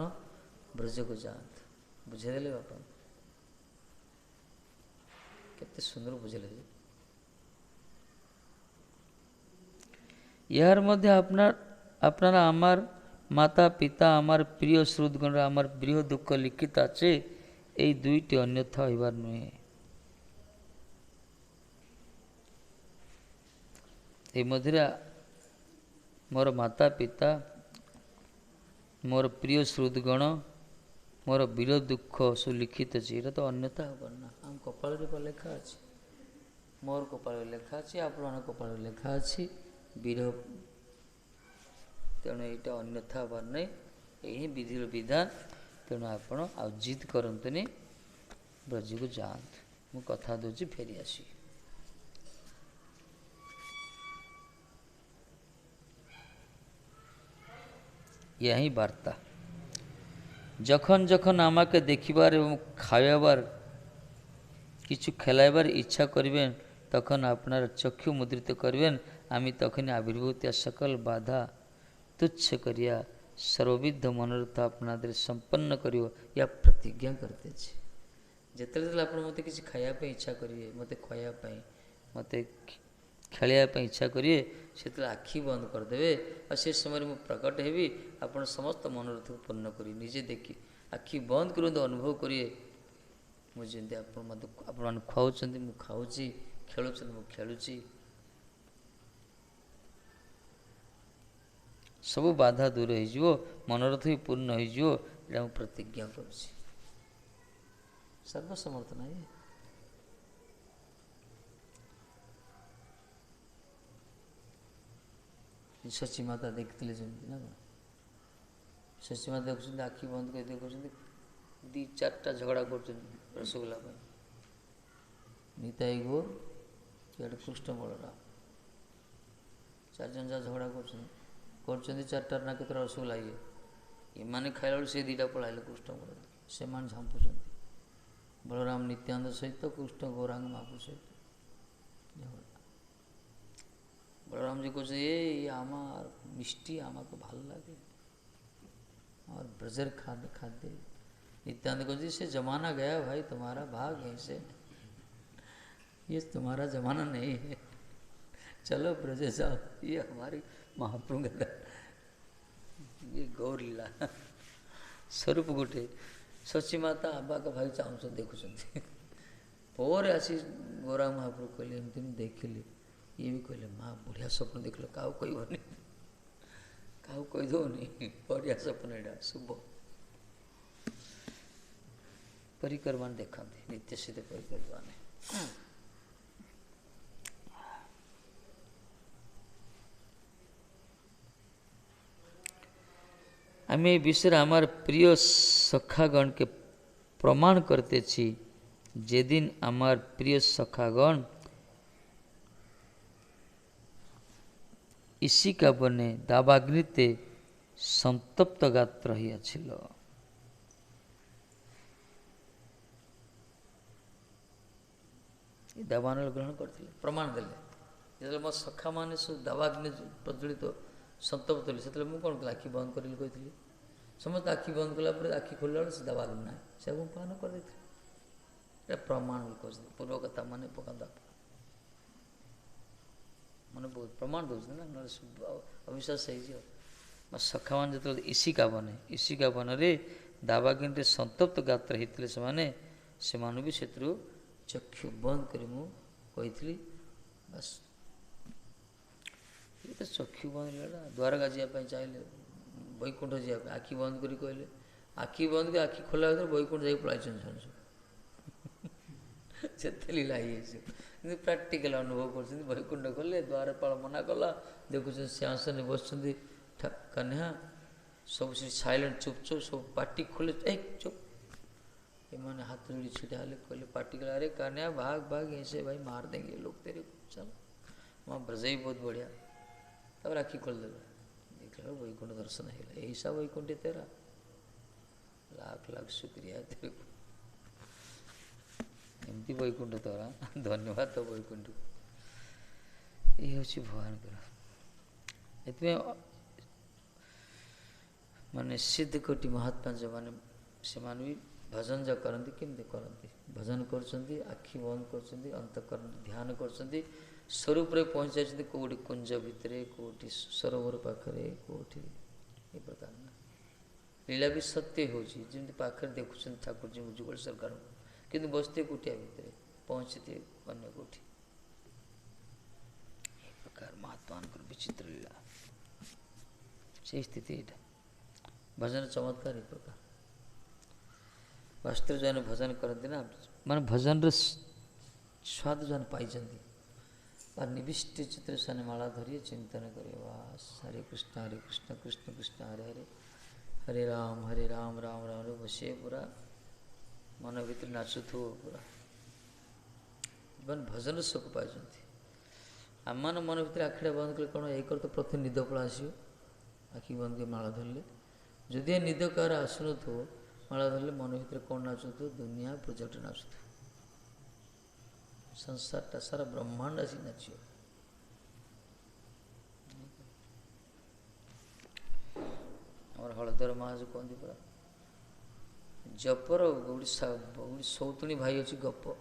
ବ୍ରଜକୁ ଯାଆନ୍ତୁ। ବୁଝେଇଦେଲେ ବାପା, କେତେ ସୁନ୍ଦର ବୁଝେଇଲେ ଯେ। ইয়ার মধ্যে আপনারা আমার মাতা পিতা আমার প্রিয় শ্রুতগণের আমার প্রিয় দুঃখ লিখিত আছে, এই দুইটি অন্যথা হইবার নহে। এই মধ্যে ମୋର ମାତା ପିତା, ମୋର ପ୍ରିୟ ଶ୍ରୁତଗଣ, ମୋର ବୀର ଦୁଃଖ ସବୁ ଲିଖିତ ଅଛି। ଏଇଟା ତ ଅନ୍ୟଥା ହେବାର ନା। ଆମ କପାଳରେ ଲେଖା ଅଛି, ମୋର କପାଳରେ ଲେଖା ଅଛି, ଆପଣମାନଙ୍କ କପାଳରେ ଲେଖା ଅଛି ବୀର। ତେଣୁ ଏଇଟା ଅନ୍ୟଥା ହେବାର ନାହିଁ, ଏଇ ହିଁ ବିଧିର ବିଧାନ। ତେଣୁ ଆପଣ ଆଉ ଜିଦ୍ କରନ୍ତୁନି, ବ୍ରଜକୁ ଯାଆନ୍ତୁ। ମୁଁ କଥା ଦେଉଛି ଫେରି ଆସିବି। ইয়া ହିଁ বার্তা। যখন যখন আমাকে দেখিবার এবং খাওয়াবার কিছু খেলাইবার ইচ্ছা করিবেন, তখন আপনারা চক্ষু মুদ্রিত করিবেন। আমি তখনই আবির্ভূত সকল বাধা তুচ্ছ করিয়া সর্ববিধ মনোরଥ আপনাদের ସମ୍ପନ୍ନ କରିବ, ୟା ପ୍ରତିଜ୍ଞା କରିଦେଇଛି। ଯେତେବେଳେ ଯେତେବେଳେ ଆପଣ ମୋତେ କିଛି ଖାଇବା ପାଇଁ ଇଚ୍ଛା କରିବେ, ମୋତେ ଖୁଆଇବା ପାଇଁ, ମୋତେ ଖେଳିବା ପାଇଁ ଇଚ୍ଛା କରିବେ, ସେତେବେଳେ ଆଖି ବନ୍ଦ କରିଦେବେ। ଆଉ ସେ ସମୟରେ ମୁଁ ପ୍ରକଟ ହେବି, ଆପଣ ସମସ୍ତ ମନୋରଥକୁ ପୂର୍ଣ୍ଣ କରିବେ। ନିଜେ ଦେଖି ଆଖି ବନ୍ଦ କରନ୍ତୁ, ଅନୁଭବ କରିବେ ମୁଁ ଯେମିତି ଆପଣମାନେ ଖୁଆଉଛନ୍ତି ମୁଁ ଖାଉଛି, ଖେଳୁଛନ୍ତି ମୁଁ ଖେଳୁଛି। ସବୁ ବାଧା ଦୂର ହେଇଯିବ, ମନୋରଥ ବି ପୂର୍ଣ୍ଣ ହେଇଯିବ। ଏଇଟା ମୁଁ ପ୍ରତିଜ୍ଞା କରୁଛି। ସର୍ବସମର୍ଥ ନାହିଁ। ଶଚୀ ମାତା ଦେଖିଥିଲେ ଯେମିତି ନା କ'ଣ? ଶଚୀ ମାତା ଦେଖୁଛନ୍ତି, ଆଖି ବନ୍ଦ କରି ଦେଖୁଛନ୍ତି, 2-4ଟା ଝଗଡ଼ା କରୁଛନ୍ତି ରସଗୋଲା ପାଇଁ। ନିତାଇ ଗୌର, ଇଆଡ଼େ କୃଷ୍ଣ ବଳରାମ, 4 ଜଣ ଯାହା ଝଗଡ଼ା କରୁଛନ୍ତି 4ଟାର ନା କେତେଟା ରସଗୋଲା। ଏମାନେ ଖାଇଲା ବେଳକୁ ସେ 2ଟା ପଳାଇଲେ କୃଷ୍ଣ ବଳରାମ। ସେମାନେ ଝାମ୍ପୁଛନ୍ତି। ବଳରାମ ନିତ୍ୟାନନ୍ଦ ସହିତ, କୃଷ୍ଣ ଗୌରାଙ୍ଗ ମହାପ୍ରଭୁ ସହିତ ঝগড়া। বলরামজি কইছে এই আমার মিষ্টি আমাকে ভালো লাগে, और ब्रजर खाद्य। नित्यानंद को जी से जमाना गया भाई, तुम्हारा भाग है से, ये तुम्हारा जमाना नहीं है, चलो ब्रज जाओ। ये हमारी महाप्रभु का ये गौर लीला स्वरूप गोटे। शची माता आबा का भाई चाहूँ देखुं पर आसी गौरा महाप्रभु कहले एमती मुझे देखिली। ये भी कहले माँ बढ़िया स्वप्न देख लो, क्या कहबनी, क्या कहीदनी, बढ़िया स्वप्न एटा शुभ। परिक्रमा देखते नित्य सिद्ध परिक्रमा। আমি এই বিষয়ে আমার প্রিয় সখাগণকে প্রমাণ করতেছি। যেদিন আমার প্রিয় সখাগণ ইশিকা বনে দাবাগ্নিতে সন্তপ্ত গাত্র হইয়াছিল। দাবানল গ্রহণ করলে প্রমাণ দেলে। যেতবে মো সখা মানে সব দাবাগ্নি প্রজ্বলিত সন্তপ্ত হলে, সেতবে মু কোণ আখি বন্ধ করি কইଥିଲି। ସମସ୍ତେ ଆଖି ବନ୍ଦ କଲା ପରେ ଆଖି ଖୋଲିଲା ବେଳେ ସେ ଦେବାଗ୍ନି ନାହିଁ, ସେକୁ ପାଳନ କରିଦେଇଥିଲେ। এটা ପ୍ରମାଣ ବୋଲି କହୁଛନ୍ତି, ପୂର୍ବ କଥା ମାନେ ପକାନ୍ତା ମାନେ ବହୁତ ପ୍ରମାଣ ଦେଉଛନ୍ତି ନା, ନହେଲେ ଅବିଶ୍ୱାସ ହେଇଯିବ। ସଖାମାନେ ଯେତେବେଳେ ଇଶିକା ବନରେ ଦାବାଗ୍ନିରେ ସନ୍ତପ୍ତ ଗାତ୍ର ହେଇଥିଲେ ସେମାନେ ବି ସେଥିରୁ ଚକ୍ଷୁ ବନ୍ଦ କରି ମୁଁ କହିଥିଲି। ବାସ୍ ଏ ତ ଚକ୍ଷୁ ବନ୍ଦ ହେଲା। ଦ୍ୱାରକା ଯିବା ପାଇଁ ଚାହିଁଲେ, ବୈକୁଣ୍ଠ ଯିବା ପାଇଁ ଆଖି ବନ୍ଦ କରି କହିଲେ, ଆଖି ବନ୍ଦ କରି ଆଖି ଖୋଲା ଭିତରେ ବୈକୁଣ୍ଠ ଯାଇକି ପଳାଇଛନ୍ତି ସବୁ। ସେତେ ଲୀଳା ହେଇଯାଇଛି। କିନ୍ତୁ ପ୍ରାକ୍ଟିକାଲ ଅନୁଭବ କରୁଛନ୍ତି। ବୈକୁଣ୍ଠ ଗଲେ, ଦ୍ୱାରପାଳ ମନା କଲା, ଦେଖୁଛନ୍ତି ସିଂହାସନରେ ବସିଛନ୍ତି କାହ୍ନା, ସବୁ ସେ ସାଇଲେଣ୍ଟ ଚୁପଚାପ, ସବୁ ପାଟି ଖୋଲେ, ଏ ଚୁପ୍। ଏମାନେ ହାତ ଯୋଡ଼ି ଛିଡ଼ା ହେଲେ, କହିଲେ ପାଟି କଲା, अरे कान्हा भाग भाग ऐसे भाई मार देंगे लोग तेरे को, चल वहाँ ब्रज ही बहुत बढ़िया। ତାପରେ ଆଖି ଖୋଲିଦେଲେ, ଦେଖିଲା ବୈକୁଣ୍ଠ ଦର୍ଶନ ହେଇଗଲା। ଏଇସା ବୈକୁଣ୍ଠ ତେରା, ଲାଖ ଲାଖ ଶୁକ୍ରିୟା ତେରେ। ଏମିତି ବୈକୁଣ୍ଠ ତୋରା, ଧନ୍ୟବାଦ ତ ବୈକୁଣ୍ଠ। ଏ ହେଉଛି ଭଗବାନଙ୍କର। ଏଥିପାଇଁ माने सिद्ध कोटि महात्मा जो माने से भी भजन जो करती केमती करती भजन करछन्ती आखि बंद करछन्ती अंतःकरण ध्यान करछन्ती स्वरूप रे पहुँच जाइछन्ती कोठी कुंज भितरे कोठी सरोवर पाखरे कोठी ए प्रकार ना लीला भी सत्य होची जेमती पाखरे देखुछन ठाकुर जी जुगल सरकार किंतु बसते कुटिया भितरे पहुँचते अन्य कोठी ए प्रकार महात्मा विचित्र लीला से स्थिति एटा भजन चमत्कार एक प्रकार वास्तव जो भजन करते ना मान भजन स्वाद जो पाई निविष्ट चित्र सन माला धरिए चिंतन करे वास हरे कृष्ण कृष्ण कृष्ण हरे हरे हरे राम राम राम बसे पूरा मन भीतर नाचुथो पूरा भजन सुख पाई आम मान मन भीतर आखिड़ा बंद कले कौन एक तो प्रथम निद पड़ा आसो आखि बंद के माला धरले जदि निद कार आसन थो माला धरले मन भीतर कौन नाचुथो दुनिया प्रोजेक्ट नाचुथो संसारटा सारा ब्रह्मांड आसी नाचियो और हलधर महाराज कहते पूरा जपर गोटी सौतुणी भाई अच्छी गप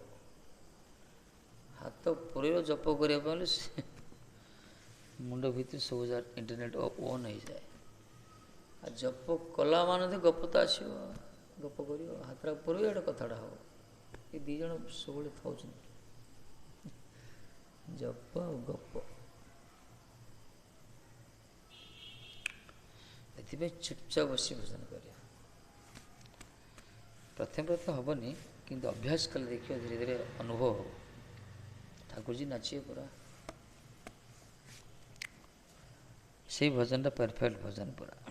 हाथ पूरे जप करने मुंड भीतर सब इंटरनेट ऑन हो जाए आ जप कला मान गप तो आसो गप कर हाथ पूरे एट कथाटा हम ये दी जन सब था जप गप ये चुपचाप बसी भजन कर प्रथम हेनी किंतु अभ्यास कले देखिए धीरे धीरे अनुभव हो ठाकुर जी नाचिए पूरा से भजन परफेक्ट भजन पूरा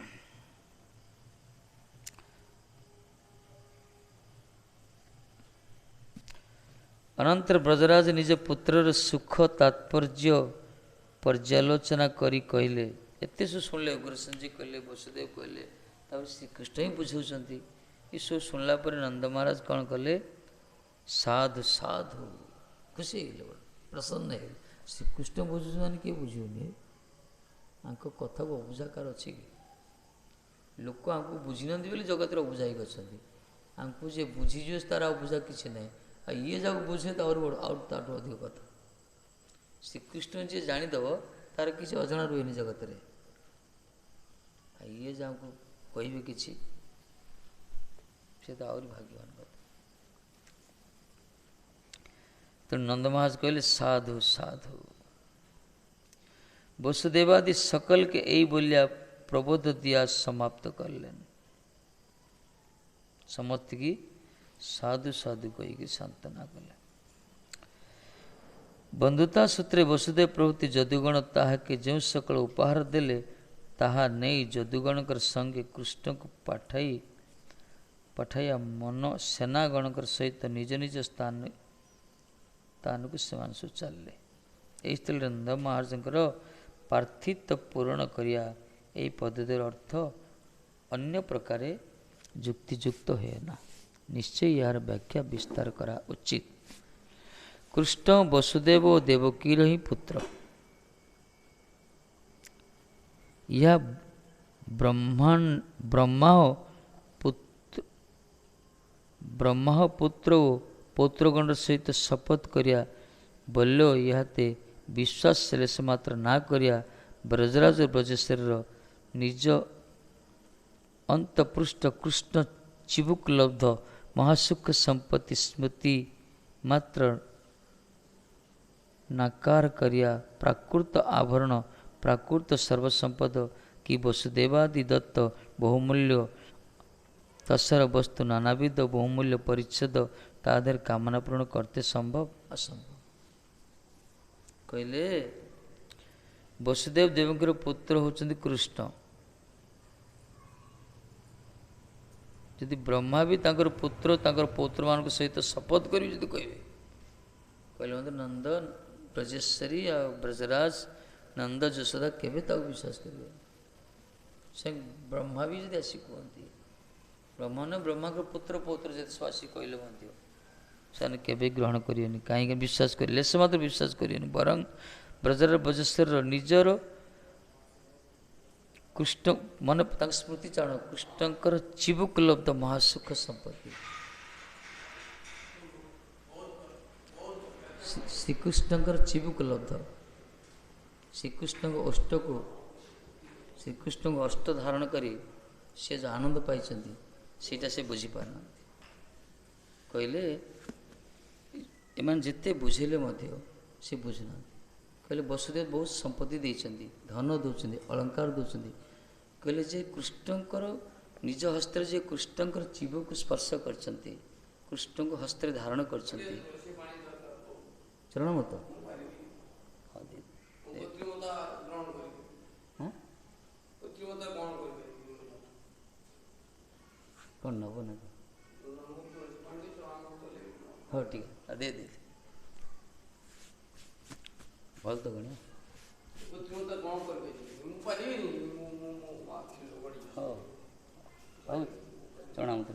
अनंतर ब्रजराज निज पुत्रर सुख तात्पर्य पर्यालोचना करी कहले एते सब शुणिले उग्रसेन जी कहले वसुदेव कहले श्रीकृष्ण ही बुझाऊँच ये सब शुणला पर नंद महाराज कौन कले साधु साधु खुशी हो प्रसन्न है श्रीकृष्ण बुझुच मान किए बुझेनि आंक कथा को अबुझाकार अच्छे कि लोक आंको बुझी ना बोली जगत अबुझाई अच्छे आंको जे बुझीजे तार अबुझा किसी ना ये जाक बुझे तो अधिक कथा श्रीकृष्ण जी जानीदेव तार किसी अजणा रुएनि जगत रे ये जहाँ कहे कि तो आहरी भाग्यवान कथा तो नंद महाराज कहले साधु साधु वसुदेवादि सकल के यही बोलिया प्रबोध दिया समाप्त कर लेन समस्त की साधु साधु कही की सांत्वना कले बंधुता सूत्रे वसुदेव प्रभृति जदुगण ताहा के जो सकल उपहार देले ताहा नहीं जदुगणकर संगे कृष्ण को पठाइया मन सेनागणकर सहित निज निज स्थान को सेमान सब चलले यही स्थल नंद महाराजंकर पार्थित्व पूरण करिया यही पद्धतिर अर्थ अन्य प्रकारे जुक्तियुक्त है ना निश्चय यार व्याख्या विस्तार करा उचित कृष्ण वसुदेव देवकीर ही पुत्र यह ब्रह्मा पुत्र पौत्रगण सहित शपथ करिया बोलो याते विश्वास लेस मात्र ना करिया ब्रजराज ब्रजेश्वर निज अंतपृष्ठ कृष्ण चिबुक लब्ध महासुख संपत्ति स्मृति मात्र नाकार करिया प्राकृत आभरण प्राकृत सर्वसंपद की वसुदेवादि दत्त बहुमूल्य तसर वस्तु नानाविध बहुमूल्य परिच्छेद तादेर कामना पूर्ण करते संभव असंभव कहले वसुदेव देवकर पुत्र होचंदी कृष्ण यदि ब्रह्मा भी तांकर पुत्र तांकर पौत्र मान सहित शपथ करी यदि कहबे कहले मतलब नंद ब्रजेश्वरी आ ब्रजराज नंद जशोदा केबे ताको विश्वास करिवे से ब्रह्मा भी यदि आसी कहती ब्रह्मा ने ब्रह्मा के पुत्र पौत्र जति स्वासी कहले मध्य से केबे ग्रहण करियनि कहीं विश्वास करिले से मात्र विश्वास करियनि बरं ब्रजर ब्रजेश्वर निजर कृष्ण मन स्मृति चारण कृष्णकर चिबुकलब्ध महासुख संपत्ति श्रीकृष्णकर चिबुकलब्ध श्रीकृष्ण अष्ट को श्रीकृष्ण अष्ट धारण करी से जो आनंद पाई सीटा से बुझीपारना कहले एमान जिते बुझेले से बुझुना कहले वसुदेव बहुत संपत्ति देइछन्ति धन दौरान अलंकार दौरान कहले जे कृष्णकर निज हस्त जे कृष्णकर जीव को स्पर्श करछन्ति कृष्ण को हस्त धारण करछन्ति चरण मत कौन नब ना हाँ ठीक है दे दे भल तो गण हाँ चना मत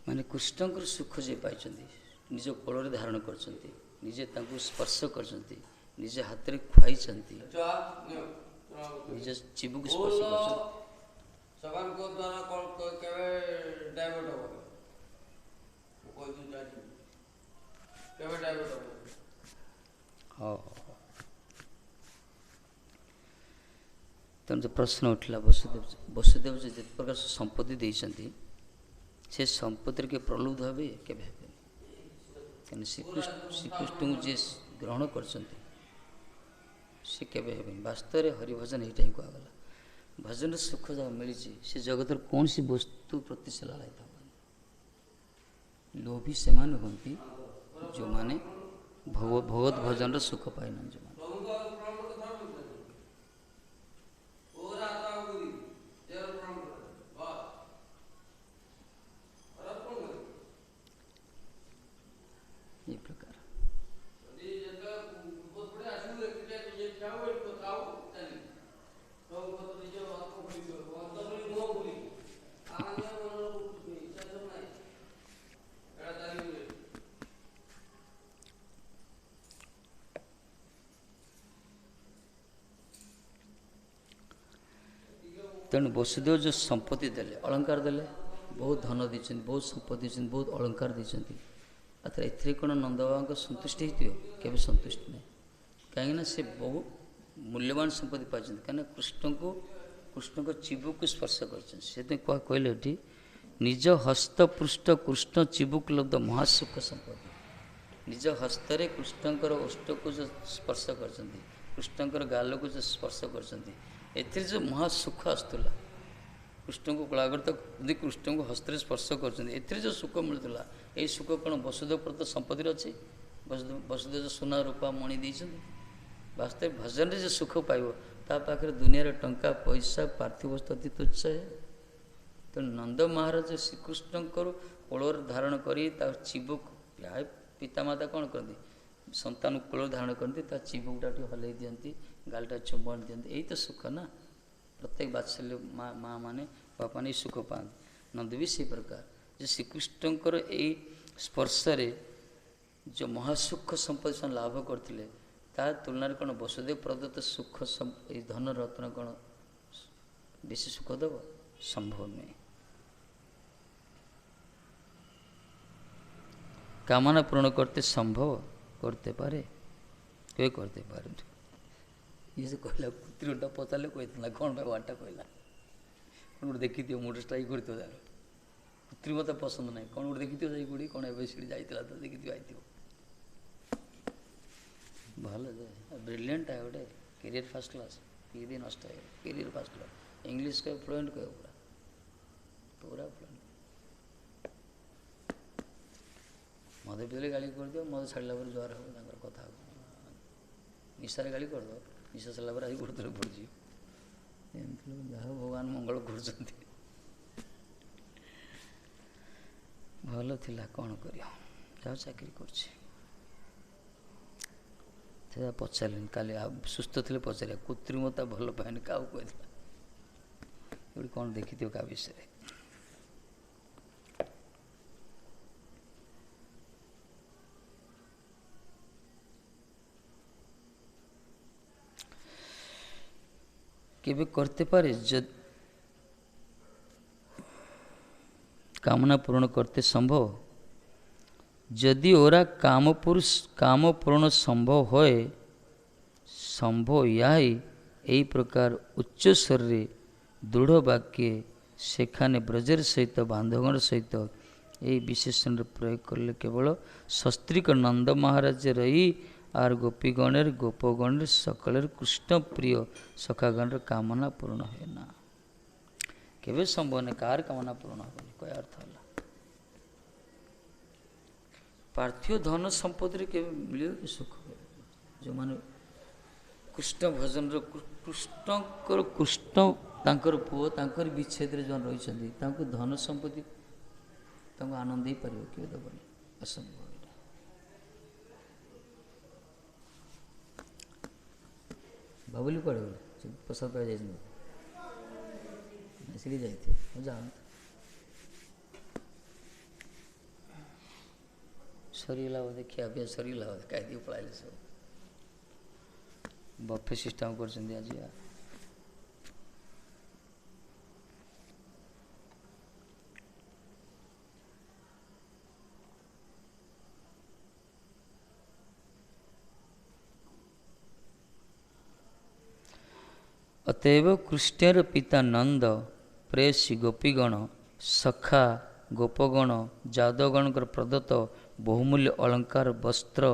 माने कृष्णकर सुख जे पाई निज कोल धारण कर निजे स्पर्श कर निजे हाथ में खुआई निज जीव को स्पर्श हाँ तेणु जो प्रश्न उठला वसुदेव जो जिते प्रकार संपत्ति देते से संपत्ति के प्रलुब्ध हे के श्रीकृष्ण को जी ग्रहण कर वास्तव में हरिभजन यही ही कहगला भजन सुख जब मिली से जगत कौन सी वस्तु प्रति से लालायित लोभी से हमें जो माने भगवत भजन सुख पाइना जो ये प्रकार तेणु वसुदेव जो संपत्ति देले अलंकार देले बहुत धन देते बहुत संपत्ति देते बहुत अलंकार देते अथवा एथि कौन नंद बाबा संतुष्ट होते संतुष्ट नहीं कहीं से बहुत मूल्यवान संपत्ति पाई कहीं कृष्ण को चिबु को स्पर्श कर कहले निज हस्तपृष्ठ कृष्ण चिबुकलब्ध महासुख संपत्ति निज हस्तर कृष्णकर ओष्ठ को जो स्पर्श कर कृष्णकर गाल को जो स्पर्श कर जो महासुख आसला कृष्ण को कलागर तक कृष्ण को हस्त स्पर्श कर जो सुख मिलूला यही सुख कौन वसुदेव प्रत संपत्ति अच्छे वसुदेव जो सुना रूपा मणि देते वास्तव भजन जो सुख पाइब ता पाखे दुनिया टंका पैसा पार्थिव वस्तु अति तुच्छ है तेणु नंद महाराज श्रीकृष्ण कोल धारण कर चिबुक पितामाता कौन करती संतान कोल धारण करती चिबुकटा हल्ई दिखती गालटा चुंबन दिखती यही तो सुख ना प्रत्येक बात्सल्य माँ माने बापा ने सुख पाते नंद भी से प्रकार जो श्रीकृष्णकर यही स्पर्श जो महासुख संपत्ति लाभ करते ता तुलना कौन वसुदेव प्रदत्त सुख धन रत्न कौन बेसी सुख दब संभव नहीं कामना पूर्ण करते संभव करते पारे कोई करते पारे ये से कहला कुत्रीटा पचारे कहता कौन भाई वाटा कहला कौन गोटे देखी मुड स्ट्राइक कर कुत्री मत पसंद ना कौन गोटे देखी जाई गुड़ी कौन एवं जाइला तो देखी आई भल ब्रिलियंट है गोटे कैरियर फर्स्ट क्लास किए नष्ट है कैरियर फर्स्ट क्लास इंग्लीश कह फ्लुएंट कह पूरा पूरा फ्लुएंट मद पीले गाड़ी कर दियो मद छाड़ा पर ज्वार हो कथा निशार गाड़ी कर दो निशा सारा पर आज गुरुतर पड़ी जहाँ भगवान मंगल कर भल थिला कौन कर चाकरी कर पचारे काली सुस्थ थे पचार कृत्रिमता भल पाएनि क्या कहला कौन देखी क्या विषय केबे करते पारे कामना पूर्ण करते संभव यदि ओरा काम पूर्ण संभव होए संभव याही यही प्रकार उच्च स्वरे दृढ़ वाक्य सेखाने ब्रजर सहित बांधवगण सहित यही विशेषण प्रयोग करले केवल शस्त्रिक नंद महाराज रही आर गोपीगणेर गोपगणेर सकलेर कृष्ण प्रिय सखागणर कामना पूर्ण है ना केवे संभव नहीं कार कामना पूर्ण होनी कोई अर्थ है पार्थिव धन संपत्ति के मिले कि सुख जो माने कृष्ण भजन कृष्ण तांकर पुओ तांकर विच्छेद जो रही धन संपत्ति आनंद ही पार कि दबनी असंभव बाबुली कड़े बोले प्रसाद पाई जाए इसलिए जाते जानते सरीला बोधे खिया पिया सरीला बोधे कह पढ़ाई सब बफे सिस्टम कर आज अतएव कृष्णर पिता नंद प्रेसी गोपीगण सखा गोपगण जादवगण प्रदत्त बहुमूल्य अलंकार वस्त्र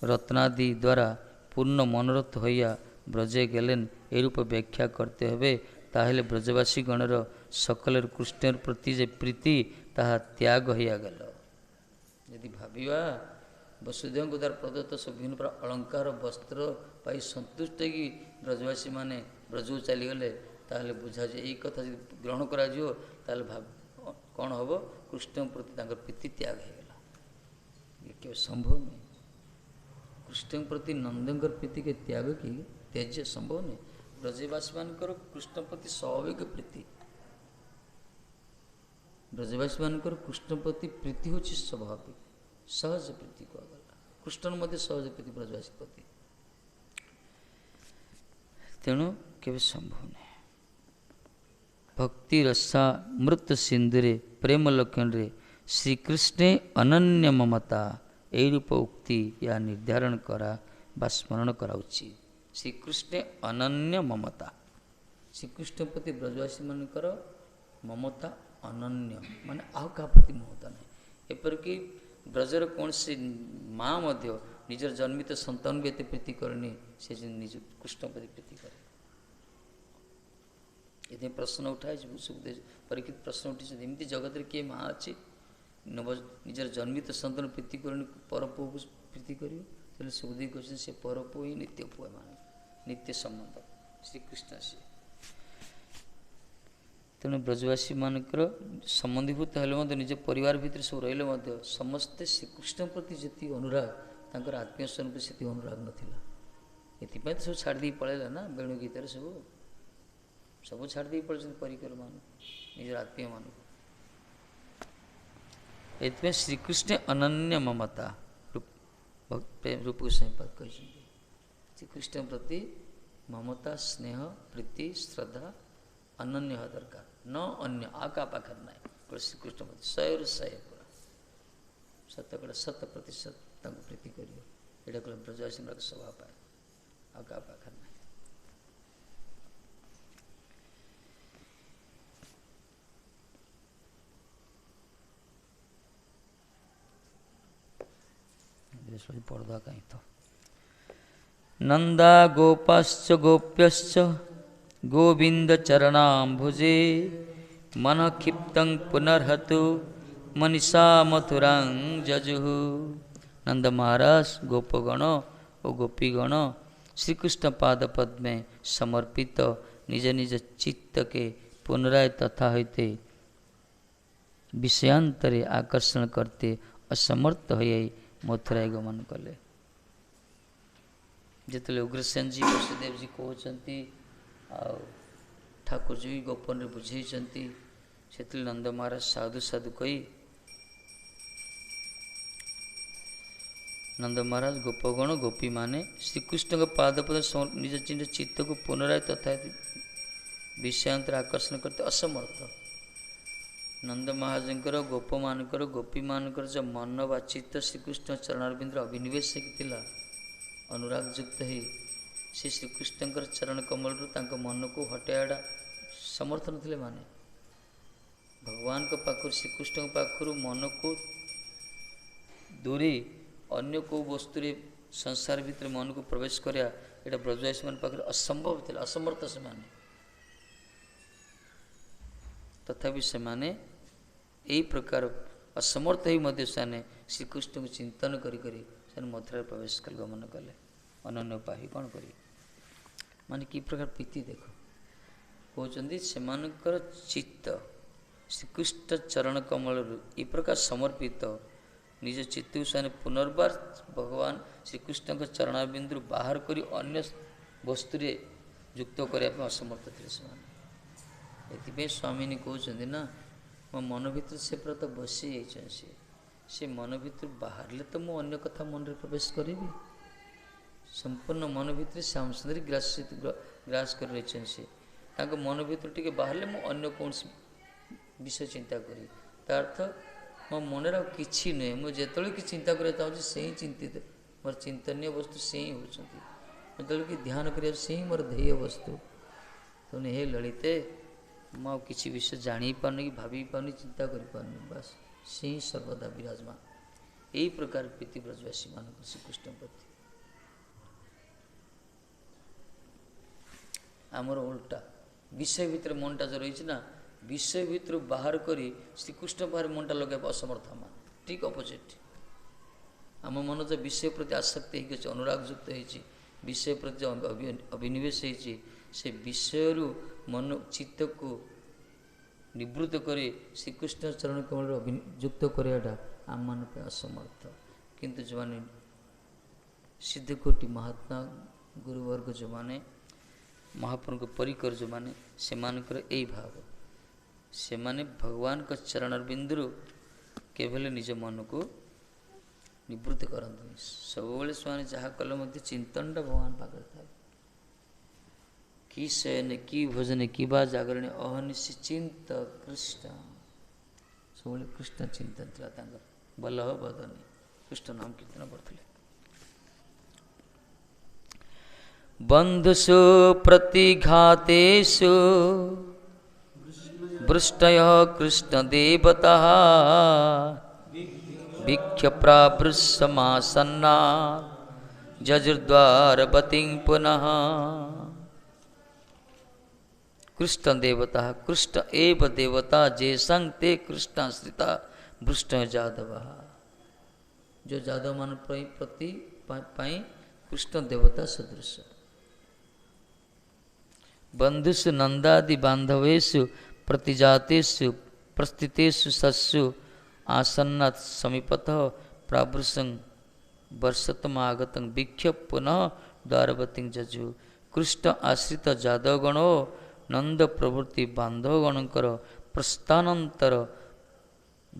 रत्नादि द्वारा पूर्ण मनोरथ होइया ब्रजे गेलेन ए रूप व्याख्या करते हुए ताहले ब्रजवासी गणर सकलर कृष्णर प्रति जे प्रीति ताहा त्याग होइया गल यदि भाविवा वसुदेव को द्वारा प्रदत्त सब विभिन्न प्रकार अलंकार वस्त्र पाई संतुष्ट कि ब्रजवासी माने ब्रजू चलीगले ताहले बुझा जे यही कथा ग्रहण करा भाव कौन हम कृष्ण प्रति प्रीति त्याग होगा ये केवल संभव नहीं कृष्ण प्रति नंदकर प्रीति के त्याग की त्याज्य संभव नहीं ब्रजवासी मान कृष्ण प्रति स्वाभाविक प्रीति ब्रजवासी मान कृष्ण प्रति प्रीति हूँ स्वाभाविक सहज प्रीति कहगला कृष्ण मध्य सहज प्रीति ब्रजवासी प्रति तेणु केवल संभव नहीं भक्ति रसा मृत सिंधुरे प्रेम लक्षण रे श्रीकृष्णे अनन्य ममता यही रूप उक्ति या निर्धारण करा बा स्मरण कराउछि श्रीकृष्णे अनन्य ममता श्रीकृष्ण प्रति ब्रजवासी मानकर ममता अनन्य माने आउ का प्रति ममता नहीं एपरिक ब्रजर कौन से माँ मध्य निजर जन्मित संतान भी एते प्रीति करनी से निज कृष्ण प्रति प्रीति करे ये प्रश्न उठाए सुखदेव परीक्षित प्रश्न उठी एमती जगत किए माँ अच्छी नव निजर जन्मित संतान प्रीति करनी पर पुओ को प्रीति कर सुखदेव कहते से पर पुओ ही नित्य पुओ मान नित्य संबंध श्रीकृष्ण से तेणु ब्रजवासी मानकर संबंधीभूत हेल्ले निज परिवार भितर सब रही समस्ते श्रीकृष्ण प्रति जी अनुराग तांकर आत्मीय स्वरूप से अनुराग नाला ये सब छाड़ी पलैला ना वेणु गीत सब छाड़ी पड़े परिकर मान निज आत्मीय मान ये श्रीकृष्ण अनन्य ममता रूप गोस्वामी कह श्रीकृष्ण प्रति ममता स्नेह प्रीति श्रद्धा अनन्य है दरकार न अन्य आका पाखर ना श्रीकृष्ण प्रति 100 पूरा शतकड़ा 100% प्रीति कर ब्रजवासी स्वभाव पाए आका पाखर ना पढ़ा कहीं तो नंदा गोपाश्च गोप्यश्च गोविंद चरणाम्भुजे मन क्षिप्तं पुनर्हतु मनीषा मथुरां जजुः नंद महाराज गोपगण और गोपीगण श्रीकृष्ण पाद पद में समर्पित निज निज चित्त के पुनराय तथा होते विषयांतरे आकर्षण करते असमर्थ हो मथुराय गमन कले जिते उग्रसेन जी वसुदेव जी कहते ठाकुर जी गोपन बुझे से नंद महाराज साधु साधु कही नंद महाराज गोपगण गोपी माने श्रीकृष्ण पादपद निज चित्त को पुनराय तथा विषयांतर आकर्षण करते असमर्थ। नंद महाराजंकर गोप मानकर गोपी मानकर जो मन व चित्त श्रीकृष्ण चरणारविंद अभिनिवेश थिला अनुराग युक्त ही से श्रीकृष्ण चरण कमल मन को हटाइवाटा समर्थ नथिले माने भगवान को पाखु श्रीकृष्ण पाखु मन को दूरी अन्य को वस्तु संसार भितर मन को प्रवेश करिया एटा ब्रजवासी मान पाखु असंभव थिला असमर्थ से माने तथापि से माने यही प्रकार असमर्थ ही मध्य से श्रीकृष्ण को चिंतन करी मथुरा प्रवेश कर गमन कले अनन्य पाही कौन करी माने कि प्रकार प्रीति देख कहते से चित्त श्रीकृष्ण चरण कमल ये प्रकार समर्पित निज चित्त से पुनर्बार भगवान श्रीकृष्ण चरणाबिंदु बाहर करी अन्य वस्तु युक्त करने असमर्थ थे से स्वामिनी कहते ना मो मन भर से पूरा तो बसी से मन भर बाहर तो मु अन्य कथा मन में प्रवेश करी संपूर्ण मन भर से आम सुंदरी ग्रास कर रही से मन भर टे बाहर मु अन्य कौन विषय चिंता करी अर्थ मो मन कि नुहे मुझे कि चिंता करा चाहूँ से ही चिंतित मोर चिंतनीय वस्तु से ही होती कि ध्यान कर से ही मोर ध्येय वस्तु तो हे ललिते मु किसी विषय जानी पारनी कि भाभी पारनी चिंता करी पारनी बस से ही सर्वदा विराजमान यही प्रकार प्रीति ब्रजवासी मान श्रीकृष्ण प्रति आमर उल्टा विषय भितर मनटा जो रही ना विषय भितर बाहर करी श्रीकृष्ण बाहर मनटा लगे असमर्थ मान ठीक अपोजिट आम मन जो विषय प्रति आसक्ति हो अनुराग युक्त हो विषय प्रति अभिनिवेश से विषय मन चित्त को निवृत्त करी श्रीकृष्ण चरण कमल युक्त कराटा आम मान असमर्थ किंतु जो मैंने सिद्धकोटि महात्मा गुरुवर्ग जो मैंने महाप्रभु को परिकर जो मैंने से यही भाव से माने भगवान का चरण बिंदु केवल निज मन को निवृत्त करते सब से जहाँ कले चिंतनटा भगवान पाखे था कि शयन कि भोजन कि जागरण अहनिशि चिंत कृष्ण सब कृष्ण चिंतन था बल्लभ बदनी कृष्ण नाम कीर्तन करते बंधुषु प्रतिघातेषु वृष्टय कृष्णदेवता भिक्षप्रावृषमासन्ना जजुर्द्वारवतीं पुनः कृष्ण देवता कृष्ण एव देवता जे संग ते कृष्णाश्रिता वृष्ट जादव जो जादव मान प्रति कृष्ण देवता सदृश बंधुषु नंदादि बांधवेषु प्रतिजातेषु प्रस्थितेषु सत्सु आसन्न समीपत प्रावृषं वर्षतमागतं वीक्ष्य पुनः द्वारवतीं जजु कृष्ण आश्रित जादवगणो नंद प्रभृति बांधवगणकर प्रस्थानंतर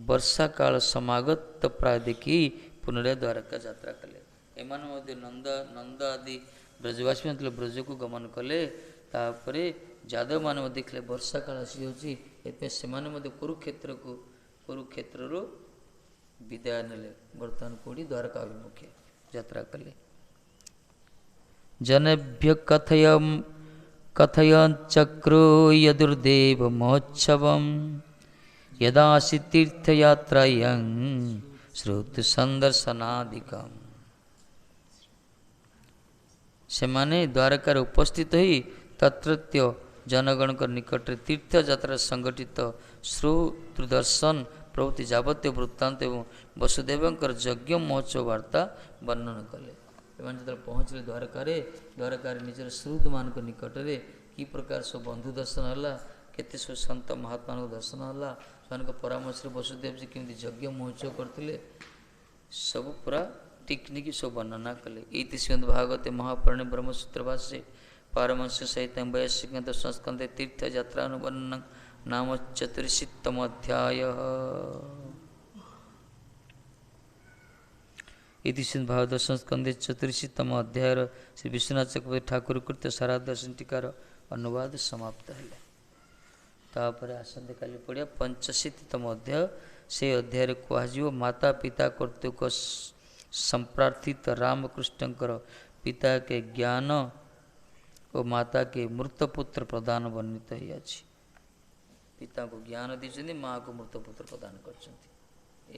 वर्षा काल समागत प्राय देखी पुनः द्वारका यात्रा कले एमान नंद नंद आदि ब्रजवासी ब्रज को गमन कले तापरे जादव मान देखले वर्षा काल आसी जाऊँगी से कुरुक्षेत्र विदाय नेले बर्तमान कोड़ी द्वारका अभिमुखे यात्रा कले जनेभ्य कथयचक्रो यदुर्देव महोत्सवं यदासि तीर्थयात्रायं श्रुत संदर्शनादिकं से माने द्वारकार उपस्थित ही तत्रत्य जनगण निकट तीर्थ यात्रा संगठित श्रोतृदर्शन प्रभृति जावत्य वृत्तांत एवं वसुदेवंकर यज्ञ महोत्सव वार्ता वर्णन कले जो पहुँचले द्वारकार निजर श्रुत मान निकट में कि प्रकार सब बंधु दर्शन है केते सब सत महात्मा दर्शन है से परामर्श वसुदेव जी केमी यज्ञ महोत्सव करते सब पूरा टिकनिक सब वर्णना कले ये श्रीमद् भागवते महापुराणे ब्रह्मसूत्र भाष्ये पारमहंस सहित वैश्विक संस्कंद तीर्थ यात्रा वर्णन नाम 44 अध्याय इति श्रीमद् भागवत दर्शन स्कंदे 84तम अध्यायर श्री विश्वनाथ चक्रवर्ती ठाकुर कृत सारा दर्शन टीकार अनुवाद समाप्त है। तापर आसंते काली पढ़िया 85तम अध्याय। से अध्याय कहुव माता पिता कर्तृक संप्रार्थित रामकृष्णकर पिता के ज्ञान और माता के मृतपुत्र प्रदान वर्णित ही अछि। पिता को ज्ञान दीजिए, माँ को मृतपुत्र प्रदान कर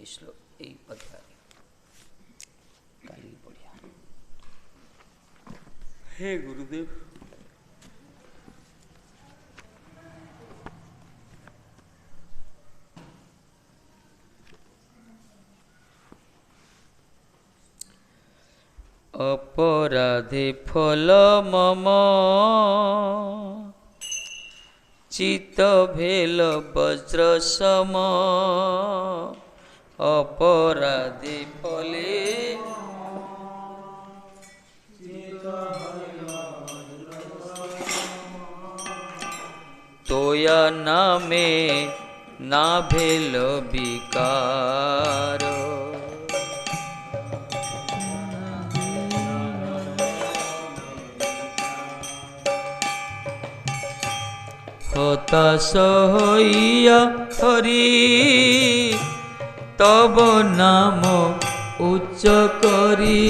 श्लोक यही अध्याय काली बढ़िया। हे गुरुदेव, अपराधे फल मम चित्त भेल वज्र सम। अपराधे फले तोया नामे ना भेल विकार। हताश होइया हरि तब नाम उच्च करी।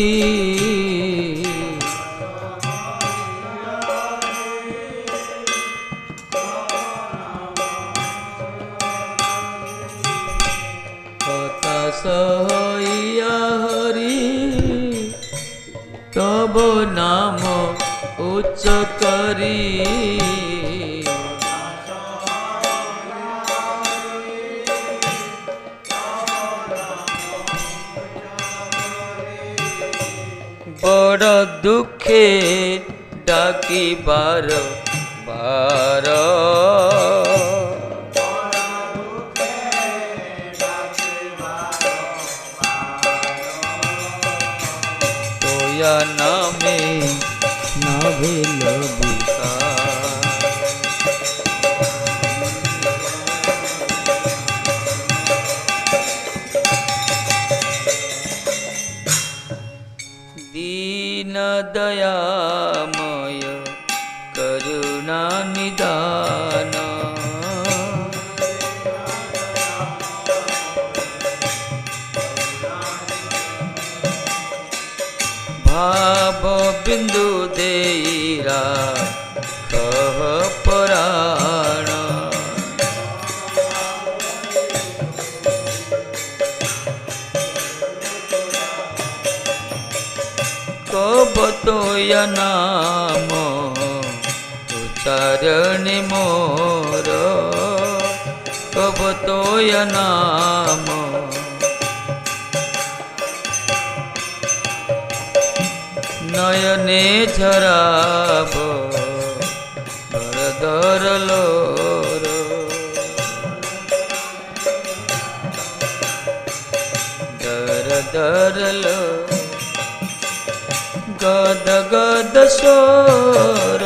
हताश होइया हरि तब नाम उच्च करी। बड़ दुखे डाकी बार बार। तोया नामे ना भेल विकार। दीन दयामय करुणा निदान। भाव बिंदु देरा कह पराण। कब तोया नाम उच्चारण मोर। कब तोया नाम नयने झराब दर दर लोर। दर दर लोर। गद गद स्वर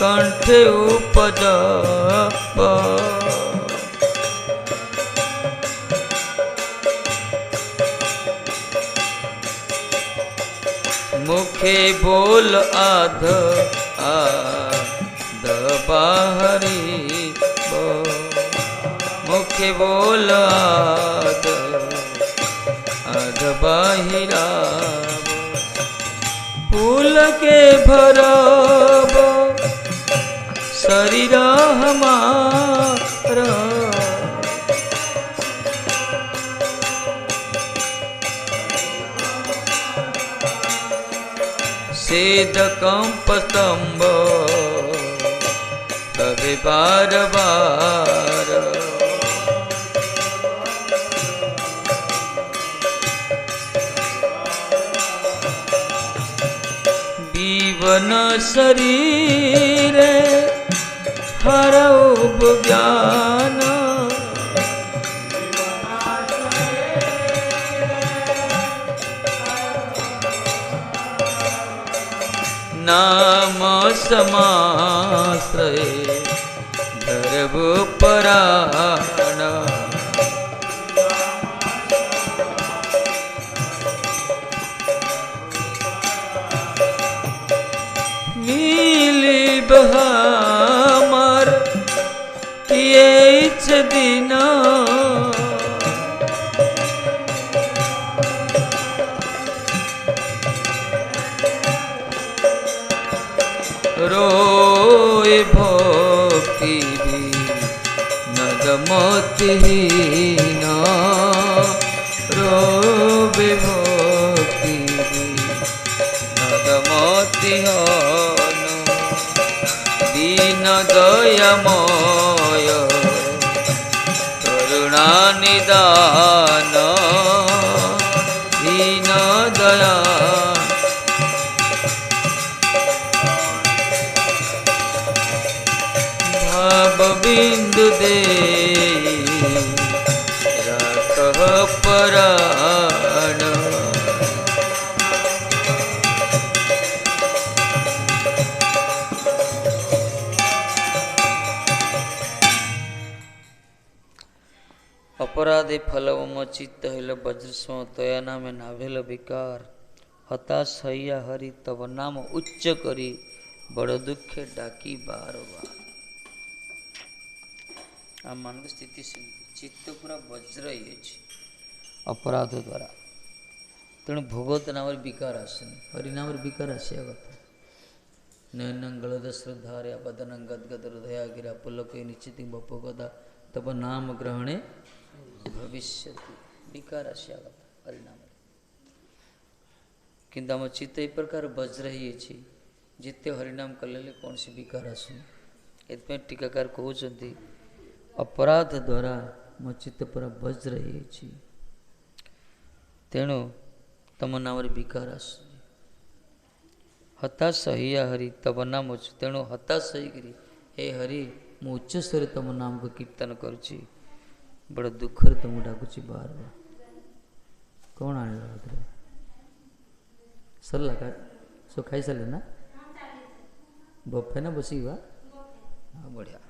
कंठे उपज। मुखे बोल आध आध बाहरी। मुखे बोल आध आध बाहिरा। फूल के भरब शरीर हमारा। सेद कंप स्तंभ कभी बार बार। जीवन शरीर हरऊ ज्ञान। नाम समाश्रय धरबु पराण। बहामर किए दिन रोए भक्ति नदमतिहीन रोवे भक्ति नदमतिहीन दीन दयामय करुणा निदान दीन दया बिंदु दे राखह पराण अपराधे फलवम चित्त हिल वज्रस्व तया नाम नाभेल विकार हताश हैया हरि तब नाम उच्च करी बड़ दुखे डाकी बार बार आम मान स्थिति चित्त पूरा वज्र ही अपराध द्वारा तेणु भगवत नाम विकार आसनी हरिनाम विकार आसिया कथा नयन गलद श्रद्धार्या बदन गदगद हृदया गिरा पुलक निश्चित बपोगदा तब नाम ग्रहणे भविष्य विकार आसिया कथा हरिनाम किंतु आम चित्त ए प्रकार वज्र ही जिते हरिनाम कले कौन सी विकार आसुनी एथि टीकाकार कहते अपराध द्वारा मो चित्त पूरा वज्र ही तेणु तम नाम विकार आस हताश हिया हरि तब नाम उच्च तेणु हताश होकर हे हरि मु उच्च स्वर तम नाम को कीर्तन करुच्ची बड़ दुखर तुमको डाकुची बार बार कौन आने सरला का सो खाई सारे ना बफे ना बसी हाँ बढ़िया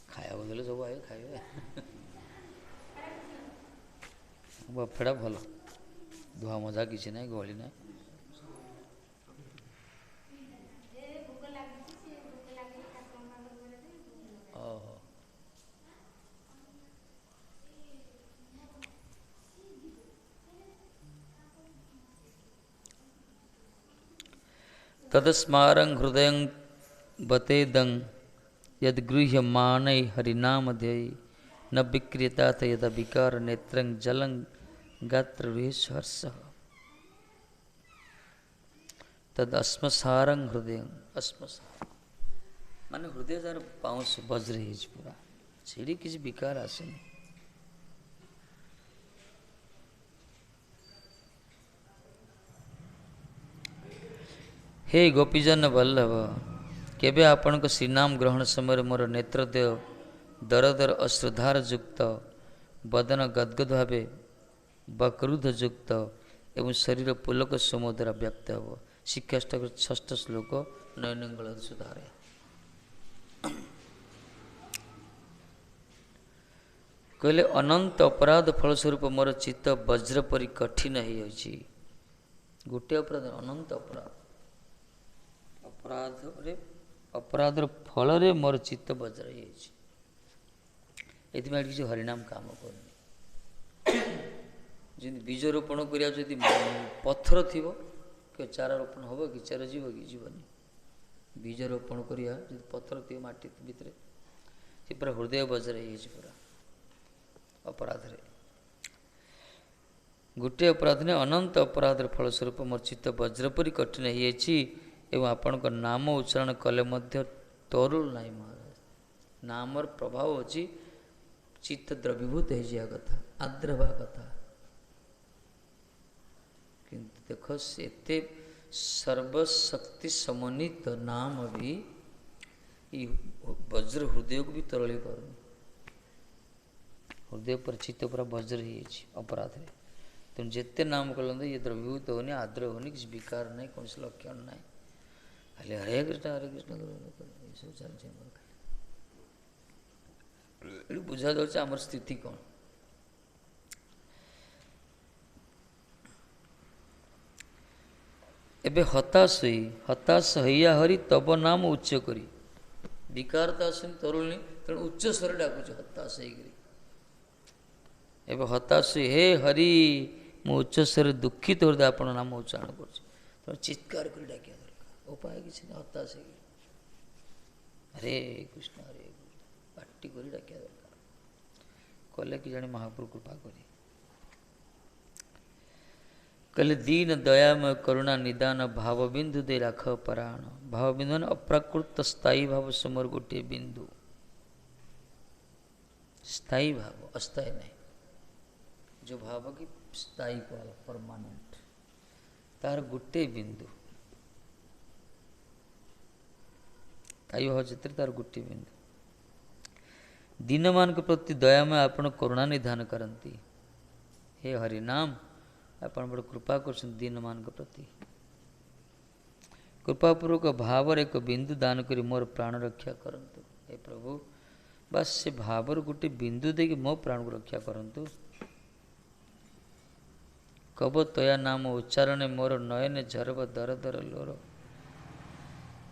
खाया बदले सब आए खाइबे बफेड़ा भल धुआ मजा किसी ना गहली ना तदस्मारं हृदय बतेदं यद गृह्य मानै हरिनाम ध्ययी न विक्रियता यदा विकार नेत्रं जलं गात्र हर्ष तद अस्मसारं हृदय अस्मसार माने हृदय जार पाउस वज्र ही पूरा सीढ़ी किसी विकार आसेनी हे गोपीजन वल्लभ केबे आपण को श्रीनाम ग्रहण समय मोर नेत्रदेव दर दर अश्रुधार युक्त बदन गदगद भावे बक्रुद्ध युक्त एवं शरीर पुलक सोम द्वारा व्याप्त हो शिक्षाष्टक 6 श्लोक नयनंगल सुधार कहले अनंत अपराध फलस्वरूप मोर चित्त वज्र परी कठिन ही गोटे अपराध अनंत अपराध अपराधर फल मोर चित्त वज्र ही किसी हरिनाम काम करनी बीज रोपण करा पत्थर थी कि चारा रोपण हम कि चारा जीव कि जीवनी बीज रोपण करा पत्थर थी माटी भितर से पूरा हृदय वज्र ही पूरा अपराध गोटे अपराध ने अनंत अपराधर फलस्वरूप मोर चित्त वज्र परी कठिन ही एवं आपण नाम उच्चारण कले तरुल ना महाराज नामर प्रभाव अच्छी चित्त द्रवीभूत हो जाए कथा आर्द्र हवा कथा किंतु देख से सर्वशक्ति समन्वित नाम भी वज्र हृदय को भी तरली कर हृदय पर चित्त पूरा वज्र ही अपराध तेणु जिते नाम कल ये द्रवीभूत होनी आर्द्र होनी किसी विकार नहीं कौन से लक्षण नहीं खाली हरे कृष्ण सब चलते बुझा जाऊँ आमर स्थिति कौन एबे हताश हैया हरि तब नाम उच्च करी विकार तो आसुनी तरुणी तेणु उच्च स्वर डाकुच हताश होकर एवं हताश हे हरि मु उच्च स्वर दुखित हृदय आपण नाम उच्चारण कर चित्कार कर डाकिया दरकार उपाय किसी हताश है हरे कृष्ण पार्टी कर डाकिया दरकार कले कि जाने महाप्रभु कृपा करी कहले दीन दयामय करुणा निदान भावबिंदु दे राख पराण भावबिंदु अप्राकृत स्थायी भाव समर गोटे बिंदु स्थायी भाव अस्थायी नहीं जो भाव की स्थायी कहला परमानेंट तार गोटे बिंदु स्थायी भाव चित्र तार गोटे बिंदु दीन मान के प्रति दयामय आपण करुणा निधान करती हे हरिनाम आपण बड़ कृपा कर दीन मान के प्रति कृपापूर्वक भावर एक बिंदु दान करी मोर प्राण रक्षा करंतु हे प्रभु बस से भावर गोटे बिंदु दे मो प्राण को रक्षा करंतु कब तया नाम उच्चारण मोर नयन झरब दर दर लोर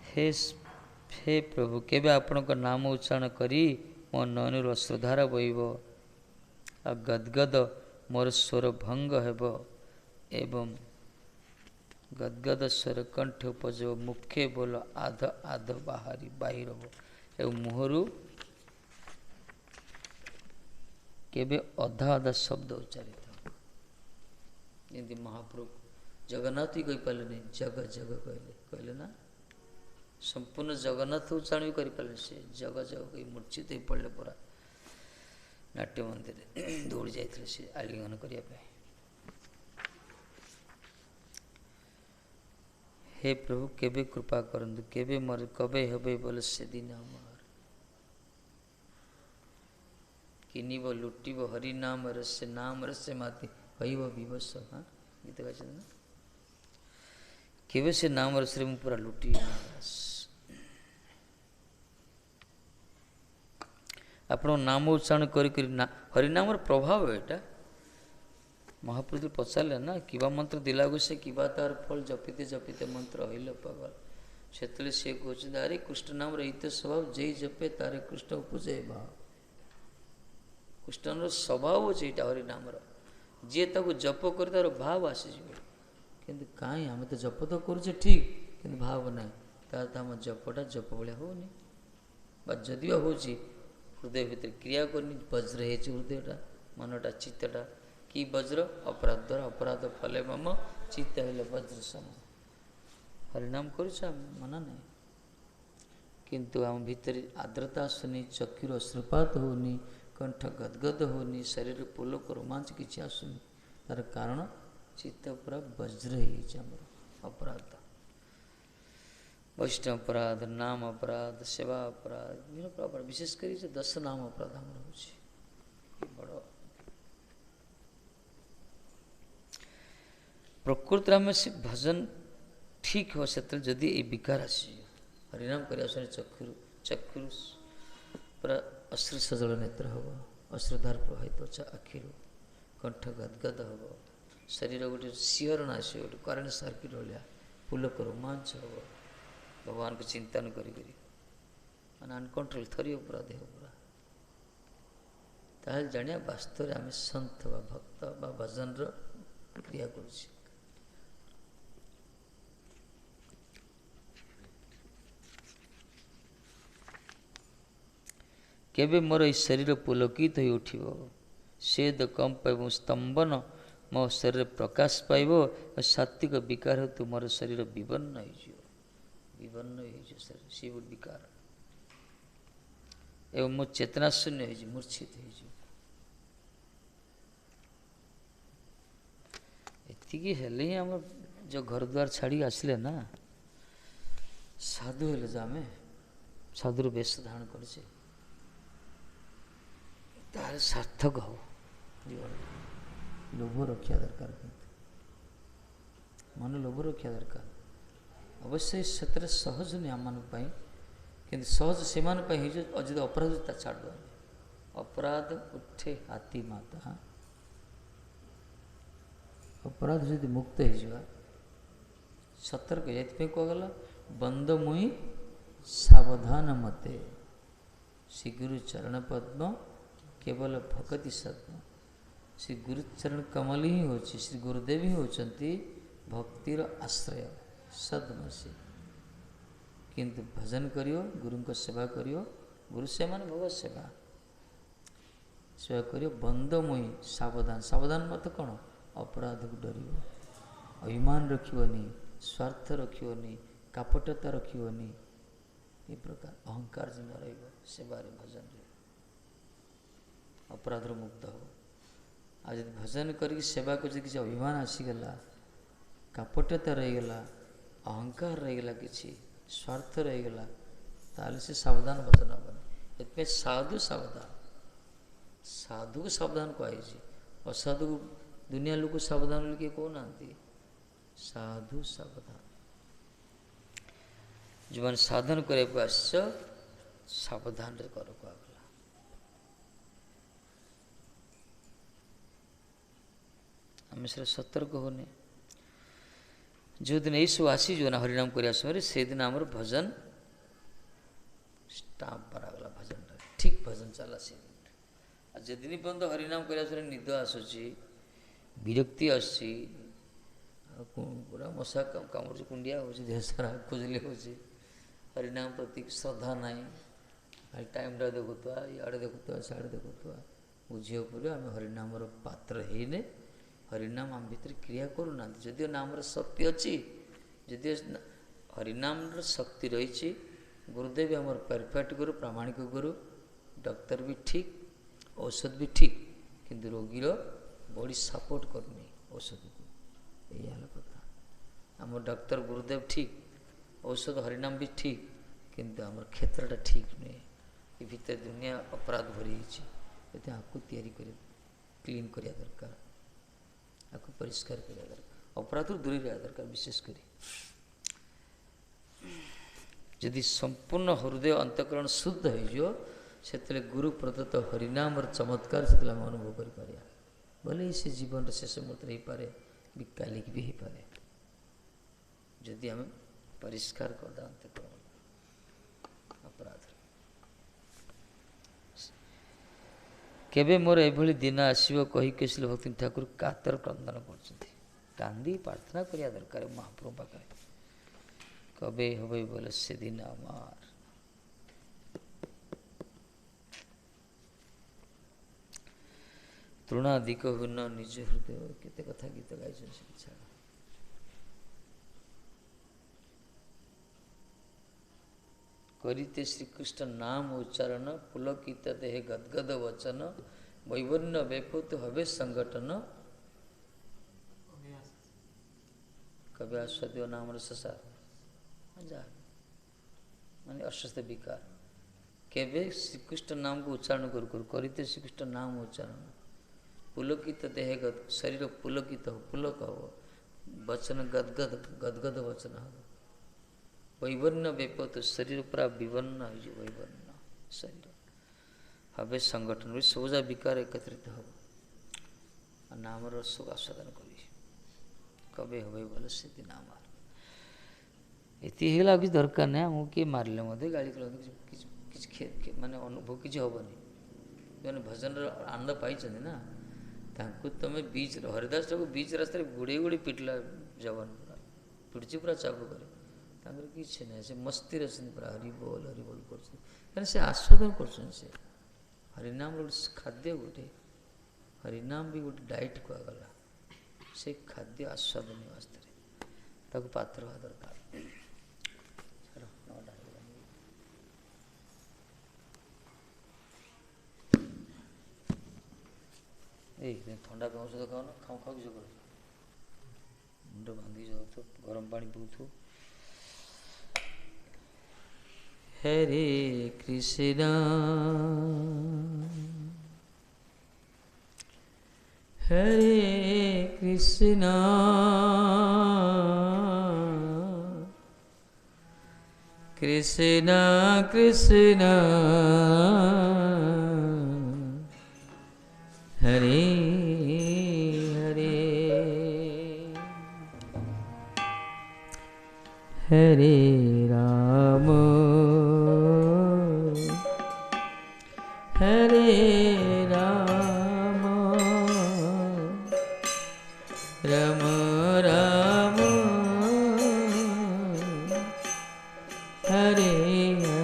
हे प्रभु केबे आपण को नाम उच्चारण करी मो नयन अश्रुधार बहिब आ गदगद मोर स्वर भंग हेब एवं गदगद स्वर कंठ उपजब मुखे बोल आध आध बाहरी बाहिर हो एवं मुहरु केबे अधा अधा शब्द उच्चारित जमी महाप्रभु जगन्नाथ ही कही पारे नहीं जग जग कहले ना संपूर्ण जगन्नाथ उच्चारण भी करें से जग जग कही मूर्छित हो पड़े पूरा नाट्य मंदिर दौड़ी जाते से आलिंगन करने हे प्रभु केबे कृपा करंतु केबे मर कबे हेबे बोले से दिन हमार किनिब लुटिब हरि नाम रस्य माति कहिब विवश हाँ गीत गाई ना केबे से नाम रस्य मु पूरा लुटी आपण नाम उच्चारण करी हरिनाम प्रभाव एटा महाप्रभु पचारे ना किबा मंत्र दिलागु से किबा तार फल जपिते जपिते मंत्र हईल पागल से कहते अरे कृष्ण नाम रहित स्वभाव जय जपे तारे कृष्ण उपजे भाव कृष्ण स्वभाव अच्छे यहाँ हरिनाम जी जप कर तार भाव आसीज किंतु कहीं आम तो जप तो करुचे ठीक कि भाव ना तार तो आम जपटा जप भाया होनी जदि हो हृदय भितर क्रिया करनी वज्र है हृदयटा मनटा चित्तटा कि वज्र अपराध द्वारा अपराध फले मम चित्त हेले वज्र सम हरिनाम करुचा मना नहीं किंतु आम भीतर आर्द्रता आसुनी चक्षुर अश्रुपात होनी कंठ गदगद होनी शरीर पुलक रोमांच किसी आसुनी तार कारण चित्त पूरा वज्र होमर अपराध वैष्णव अपराध नाम अपराध सेवा अपराध विभिन्न प्रकार विशेषकर 10 नाम अपराध आम बड़ प्रकृति में से भजन ठीक हो से जदि ये विकार आसी हरिनाम कर चक्षुर पूरा अश्रु सजल नेत्र हम अश्रुधार प्रभावित आखिर कंठ गदगद हम शरीर गोटे शिहरण आस गोटे करेन्ट सर्किट भाया पुलक रोमांच हम भगवान को चिंतन करी मैंने अनकंट्रोल थरी पूरा देह पूरा ताल जानिया वास्तव में आम सन्थ भक्त भजन क्रिया करुच्छे केबे मोर इस शरीर पुलकित हो उठिब सेद कंप एवं स्तंभन मो शरीर प्रकाश पाइब सात्विक विकार हेतु मोर शरीर विवन्न हो शरीर शिव विकार एवं मो चेतना शून्य हो मूर्छित हो हेले ही आम जो घर द्वार छाड़ी आसले ना साधु हेले आम साधुर बेश धारण करछे तार सार्थक हो लोभ रक्षा दरकार मन लोभ रक्षा दरकार अवश्य से सहज नहीं आम कि सहज से जब अपराध छाड़ अपराध उठे हाथी माता अपराध जब मुक्त हो ସତର୍କ ଏଥିପାଇଁ କୁହାଗଲା ବନ୍ଦ ମୁଇଁ ସାବଧାନ ମତେ ଶ୍ରୀ ଗୁରୁ ଚରଣ ପଦ୍ମ କେବଳ ଭଗତି ସଦ୍ମ। ଶ୍ରୀ ଗୁରୁଚରଣ କମଲ ହିଁ ହେଉଛି ଶ୍ରୀ ଗୁରୁଦେବ ହିଁ ହେଉଛନ୍ତି ଭକ୍ତିର ଆଶ୍ରୟ ସଦ୍ମସି। କିନ୍ତୁ ଭଜନ କରିବ ଗୁରୁଙ୍କ ସେବା କରିବ ଗୁରୁ ସେବା ମାନେ ଭଗବତ ସେବା ସେବା କରିବ ବନ୍ଦ ମୁଇଁ ସାବଧାନ। ସାବଧାନ ମତ କ'ଣ? ଅପରାଧକୁ ଡରିବ, ଅଭିମାନ ରଖିବନି, ସ୍ୱାର୍ଥ ରଖିବନି, କାପଟତା ରଖିବନି, ଏ ପ୍ରକାର ଅହଙ୍କାର ଯେନ ରହିବ ସେବାରେ ଭଜନରେ ଅପରାଧରୁ ମୁକ୍ତ ହେବ। ଆଉ ଯଦି ଭଜନ କରିକି ସେବା କରି କିଛି ଅଭିମାନ ଆସିଗଲା, କାପଟତା ରହିଗଲା, ଅହଙ୍କାର ରହିଗଲା, କିଛି ସ୍ୱାର୍ଥ ରହିଗଲା, ତାହେଲେ ସେ ସାବଧାନ ଭଜନ ହେବନି। ଏଥିପାଇଁ ସାଧୁ ସାବଧାନ, ସାଧୁକୁ ସାବଧାନ କୁହାଯାଇଛି। ଅସାଧୁକୁ ଦୁନିଆ ଲୋକ ସାବଧାନ ବୋଲି କିଏ କହୁନାହାନ୍ତି। ସାଧୁ ସାବଧାନ, ଯେଉଁମାନେ ସାଧନ କରିବାକୁ ଆସିଛ ସାବଧାନରେ କର କୁହାଗଲା। ଆମେ ସେଟା ସତର୍କ ହେଉନି। ଯେଉଁଦିନ ଏଇସବୁ ଆସିଯିବ ନା ହରିନାମ କରିବା ସମୟରେ ସେଇଦିନ ଆମର ଭଜନ ଷ୍ଟାମ୍ପ ମାରାଗଲା। ଭଜନଟା ଠିକ୍ ଭଜନ ଚାଲା ସେଇଦିନ। ଆଉ ଯେଦିନ ପର୍ଯ୍ୟନ୍ତ ହରିନାମ କରିବା ସମୟରେ ନିଦ ଆସୁଛି, ବିରକ୍ତି ଆସୁଛି, ଆଉ ପୁରା ମଶା କାମୁଡ଼ୁଛି, କୁଣ୍ଡିଆ ହେଉଛି, ଦେହ ସାରା ଖୋଜଲି ହେଉଛି, ହରିନାମ ପ୍ରତି ଶ୍ରଦ୍ଧା ନାହିଁ, ଖାଲି ଟାଇମ୍ଟା ଦେଖୁଥିବା, ଇଆଡ଼େ ଦେଖୁଥିବା, ସିଆଡ଼େ ଦେଖୁଥିବା, ବୁଝିବାକୁ ପଡ଼ିବ ଆମେ ହରିନାମର ପାତ୍ର ହେଇନେ। ହରିନାମ ଆମ ଭିତରେ କ୍ରିୟା କରୁନାହାନ୍ତି। ଯଦିଓ ନାମର ଶକ୍ତି ଅଛି, ଯଦିଓ ହରିନାମର ଶକ୍ତି ରହିଛି, ଗୁରୁଦେବ ଆମର ପରଫେକ୍ଟ ଗୁରୁ, ପ୍ରାମାଣିକ ଗୁରୁ, ଡକ୍ଟର ବି ଠିକ୍, ଔଷଧ ବି ଠିକ୍, କିନ୍ତୁ ରୋଗୀର ବଡ଼ି ସପୋର୍ଟ କରୁନି ଔଷଧକୁ। ଏଇଆ ହେଲା କଥା। ଆମ ଡକ୍ଟର ଗୁରୁଦେବ ଠିକ୍, ଔଷଧ ହରିନାମ ବି ଠିକ୍, କିନ୍ତୁ ଆମର କ୍ଷେତ୍ରଟା ଠିକ୍ ନୁହେଁ। ଏ ଭିତରେ ଦୁନିଆ ଅପରାଧ ଭରି ହେଇଛି। ସେଥିପାଇଁ ଆକୁ ତିଆରି କରି କ୍ଲିନ୍ କରିବା ଦରକାର, ଆକୁ ପରିଷ୍କାର କରିବା ଦରକାର, ଅପରାଧରୁ ଦୂରେଇ ରହିବା ଦରକାର। ବିଶେଷ କରି ଯଦି ସମ୍ପୂର୍ଣ୍ଣ ହୃଦୟ ଅନ୍ତଃକରଣ ଶୁଦ୍ଧ ହୋଇଯିବ, ସେତେବେଳେ ଗୁରୁ ପ୍ରଦତ୍ତ ହରିନାମର ଚମତ୍କାର ସେତେବେଳେ ଆମେ ଅନୁଭବ କରିପାରିବା। ବୋଲେ ସେ ଜୀବନର ଶେଷ ମୁହୂର୍ତ୍ତରେ ହେଇପାରେ, ବି କାଲିକି ବି ହେଇପାରେ, ଯଦି ଆମେ ପରିଷ୍କାର କରିଦେବା ଅନ୍ତଃକରଣ ଅପରାଧରେ। କେବେ ମୋର ଏଭଳି ଦିନ ଆସିବ କହି କେଶିଲ ଭକ୍ତି ଠାକୁର କାତର କ୍ରନ୍ଦନ କରୁଛନ୍ତି। କାନ୍ଦି ପ୍ରାର୍ଥନା କରିବା ଦରକାର ମହାପ୍ରଭୁ ପାଖରେ। କବେ হবে বলে সেদিন আমার ତୃଣାଦିକ ହୁନ ନିଜ ହୃଦୟ। କେତେ କଥା ଗୀତ ଗାଇଛନ୍ତି ସେଠି ଛାଡ଼। କରିତେ ଶ୍ରୀକୃଷ୍ଣ ନାମ ଉଚ୍ଚାରଣ, ପୁଲକିତ ଦେହେ ଗଦଗଦ ବଚନ, ବୈବର୍ଣ୍ୟ ବେପତ হবে ସଂଗଠନ, କବେ ଆସ୍ୱାଦିବ ନାମର ଶଶା ଯା ମାନେ ଅସ୍ୱସ୍ଥ ବିକାର। କେବେ ଶ୍ରୀକୃଷ୍ଣ ନାମକୁ ଉଚ୍ଚାରଣ କରୁ କରୁ, କରିତେ ଶ୍ରୀକୃଷ୍ଣ ନାମ ଉଚ୍ଚାରଣ, ପୁଲକିତ ଦେହେ ଶରୀର ପୁଲକିତ ହେବ, ପୁଲକ ହେବ, ବଚନ ଗଦଗଦ ଗଦଗଦ ବଚନ ହେବ, ବୈବର୍ଣ୍ୟ ବେପତ ଶରୀର ପୁରା ବିବର୍ଣ୍ଣ ହୋଇଯିବ, ବୈବର୍ଣ୍ଣ ଶରୀର হবে ସଂଗଠନ ବି ସବୁଜା ବିକାର ଏକତ୍ରିତ ହେବ, ନାମର ସବୁ ଆସ୍ୱାଦନ କରିବି। କବେ হবে বলে সেদিন আমার। ଏତିକି ହେଇଗଲା, ଆଉ କିଛି ଦରକାର ନାହିଁ। ଆମକୁ କିଏ ମାରିଲେ ମଧ୍ୟ ଗାଳି କଲେ କିଛି ମାନେ ଅନୁଭବ କିଛି ହେବନି। ଯେଉଁମାନେ ଭଜନର ଆନନ୍ଦ ପାଇଛନ୍ତି ନା, ତାଙ୍କୁ ତୁମେ ବିଚ୍ ହରିଦାସ ତାକୁ ବିଚ୍ ରାସ୍ତାରେ ଗୋଡ଼େଇ ଗୋଡ଼େଇ ପିଟିଲା ଜବନ, ପୁରା ପିଟିଛି ପୁରା ଚାବୁକରେ, ତାଙ୍କର କିଛି ନାହିଁ। ସେ ମସ୍ତିରେ ଅଛନ୍ତି, ପୁରା ହରିବୋଲ କରୁଛନ୍ତି, କାରଣ ସେ ଆସ୍ୱାଦନ କରୁଛନ୍ତି। ସେ ହରିନାମର ଗୋଟେ ଖାଦ୍ୟ, ଗୋଟେ ହରିନାମ ବି ଗୋଟେ ଡାଏଟ୍ କୁହାଗଲା। ସେ ଖାଦ୍ୟ ଆସ୍ୱାଦନୀୟ ଅବସ୍ଥାରେ ତାକୁ ପାତ୍ର ହେବା ଦରକାର। ଏଇ ଥଣ୍ଡା ପାଇଁ ଔଷଧ ଖାଉନ, ଖାଉ ଖାଉ କିଛି କରୁଛୁ, ମୁଣ୍ଡ ଭାଙ୍ଗି ଯାଉଥିବ, ଗରମ ପାଣି ପିଉଥିବ। ହରେ କୃଷ୍ଣ হরে কৃষ্ণ কৃষ্ণ কৃষ্ণ হরে হরে हरे राम हरे राम राम राम हरे हरे।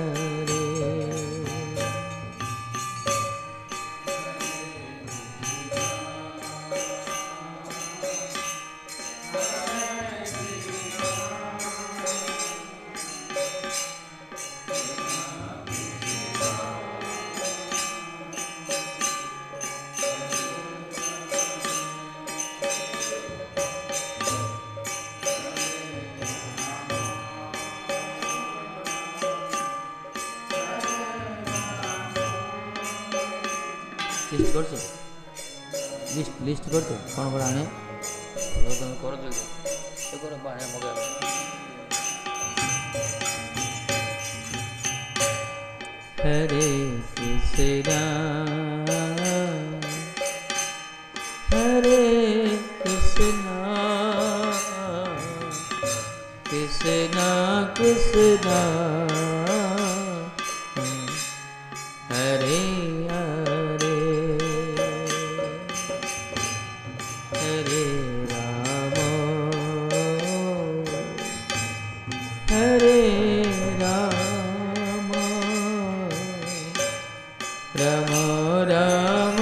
लिस्ट कर लिस्ट कर कौन कौन आने तुम कर जल्दी कर बाणे मगा हरे कृष्णा हरे कृष्णा कृष्णा कृष्णा हरे हरे हरे राम हरे राम राम राम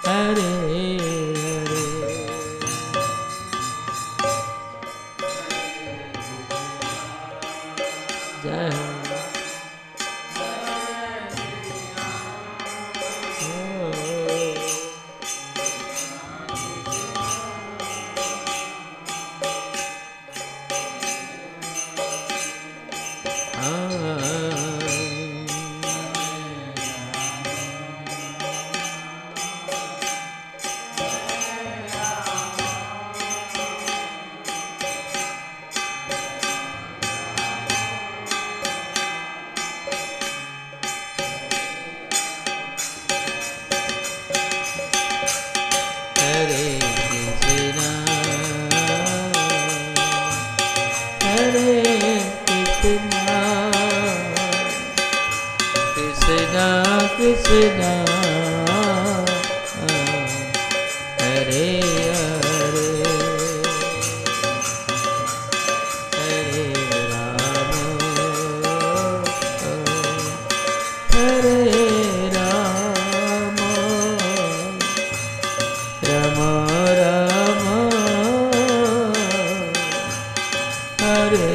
हरे हरे। जय हो। कृष्णा हरे हरे हरे राम हरे राम राम राम हरे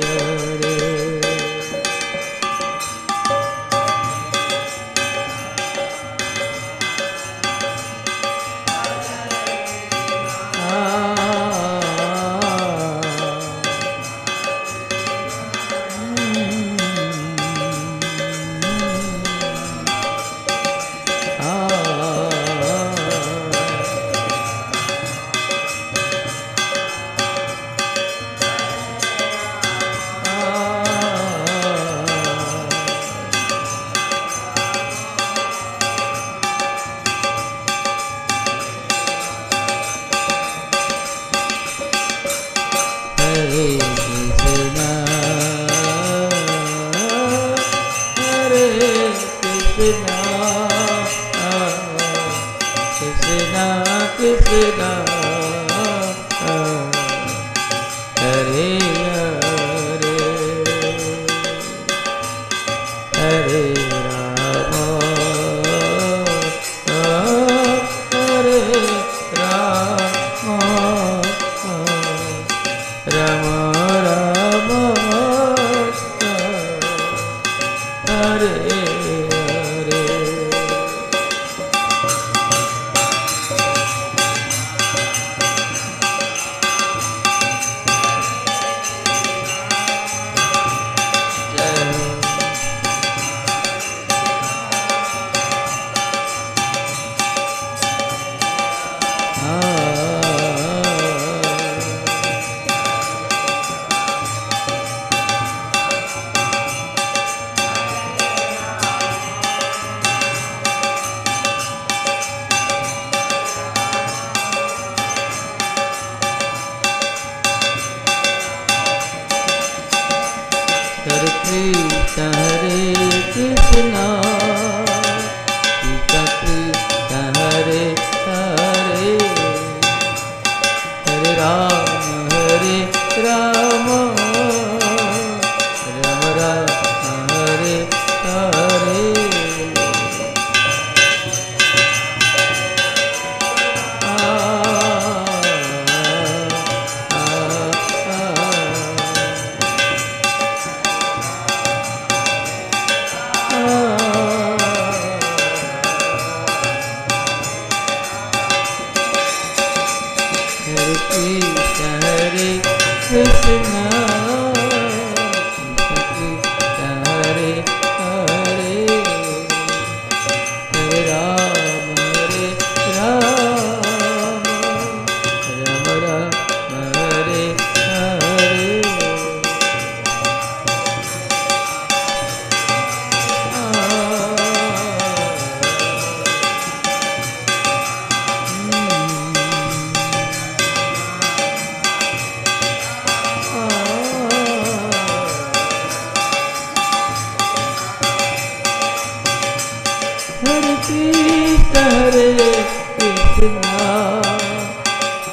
हरे। कृष्णा कृष्णा हरे हरे हरे राम हरे राम राम राम हरे हरे। कृष्णा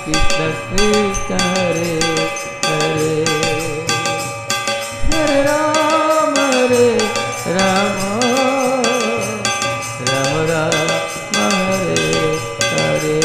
कृष्ण कृष्ण हरे हरे हरे राम राम राम हरे हरे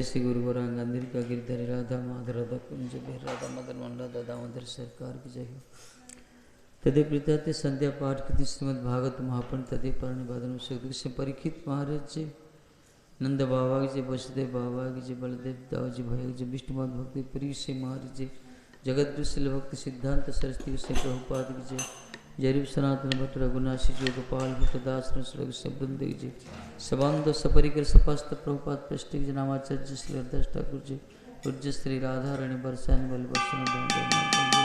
श्री गुरु गोरंग मंदिर का गिरधरी राधा माधव राधा कुंज बिहार राधा मदन मोहन राधा दामोदर सरकार की जय हो। तदे प्रत्याते संध्या पाठ की श्रीमद भागवत महापुराण तदे पारण भादन से परीक्षित महाराज जी, नंद बाबा की जय, वसुदेव बाबा की जय, बलदेव दाऊ जी भाई जी, विष्णुपाद भक्ति प्रिय से महाराज जी, जगत विश्व भक्ति सिद्धांत सरस्वती से प्रभुपाद की जय, जयरूप सनातन भट्ट रघुनाशी जी, गोपाल भट्ट दास से वृंद जी, सबांध सपरिकर सपास्त प्रभुपाद पृष्टि नामाचार्य श्री हरदास ठाकुर जी, पूज्य श्री राधा रानी बरसाने वाले बरसन